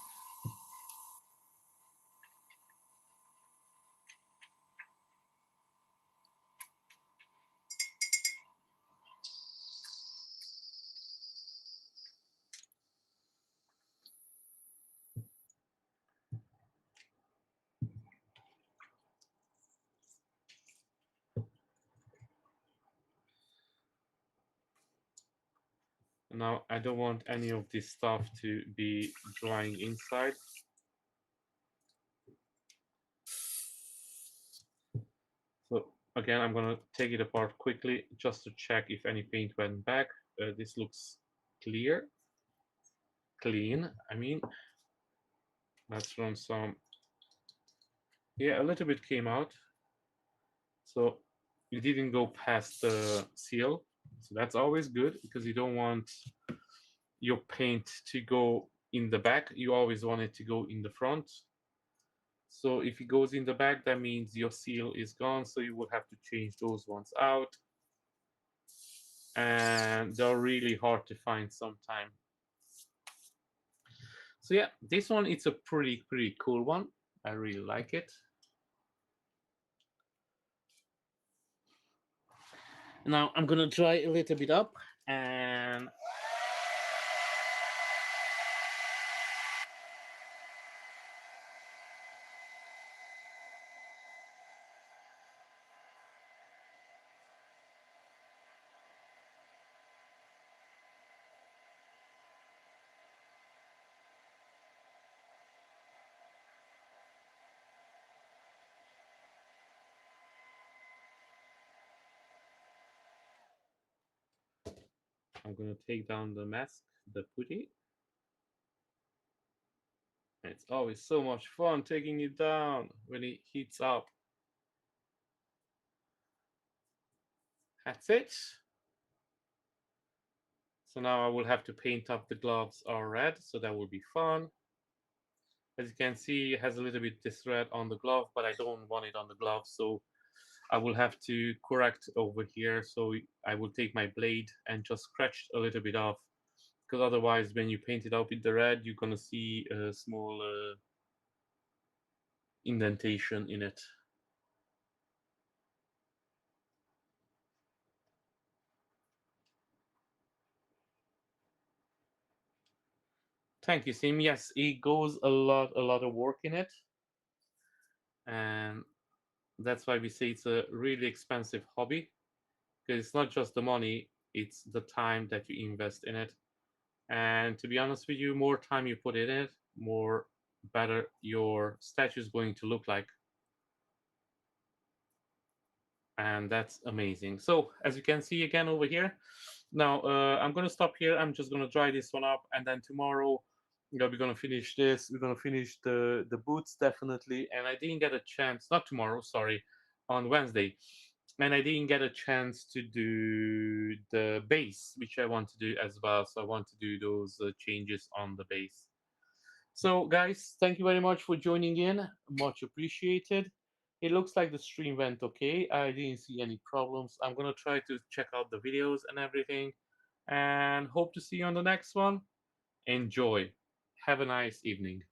Now I don't want any of this stuff to be drying inside. So again, I'm gonna take it apart quickly just to check if any paint went back. This looks clear, clean, I mean. Let's run some. Yeah, a little bit came out. So it didn't go past the seal. So that's always good because you don't want your paint to go in the back. You always want it to go in the front. So if it goes in the back, that means your seal is gone. So you will have to change those ones out. And they're really hard to find sometimes. So yeah, this one, it's a pretty cool one. I really like it. Now I'm gonna dry a little bit up and I'm gonna take down the mask, the putty. It's always so much fun taking it down when it heats up. That's it. So now I will have to paint up the gloves all red, so that will be fun. As you can see, it has a little bit this red on the glove, but I don't want it on the glove, so I will have to correct over here. So I will take my blade and just scratch a little bit off, because otherwise when you paint it up with the red, you're gonna see a small indentation in it. Thank you, Sim. Yes, it goes a lot of work in it, and that's why we say it's a really expensive hobby, because it's not just the money, it's the time that you invest in it. And to be honest with you, more time you put in it, more better your statue is going to look like. And that's amazing. So as you can see again over here, now I'm gonna stop here. I'm just gonna dry this one up, and then tomorrow, we're gonna finish this. We're gonna finish the boots definitely. And I didn't get a chance, not tomorrow, sorry, on Wednesday. And I didn't get a chance to do the base, which I want to do as well. So I want to do those changes on the base. So, guys, thank you very much for joining in. Much appreciated. It looks like the stream went okay. I didn't see any problems. I'm going to try to check out the videos and everything. And hope to see you on the next one. Enjoy. Have a nice evening.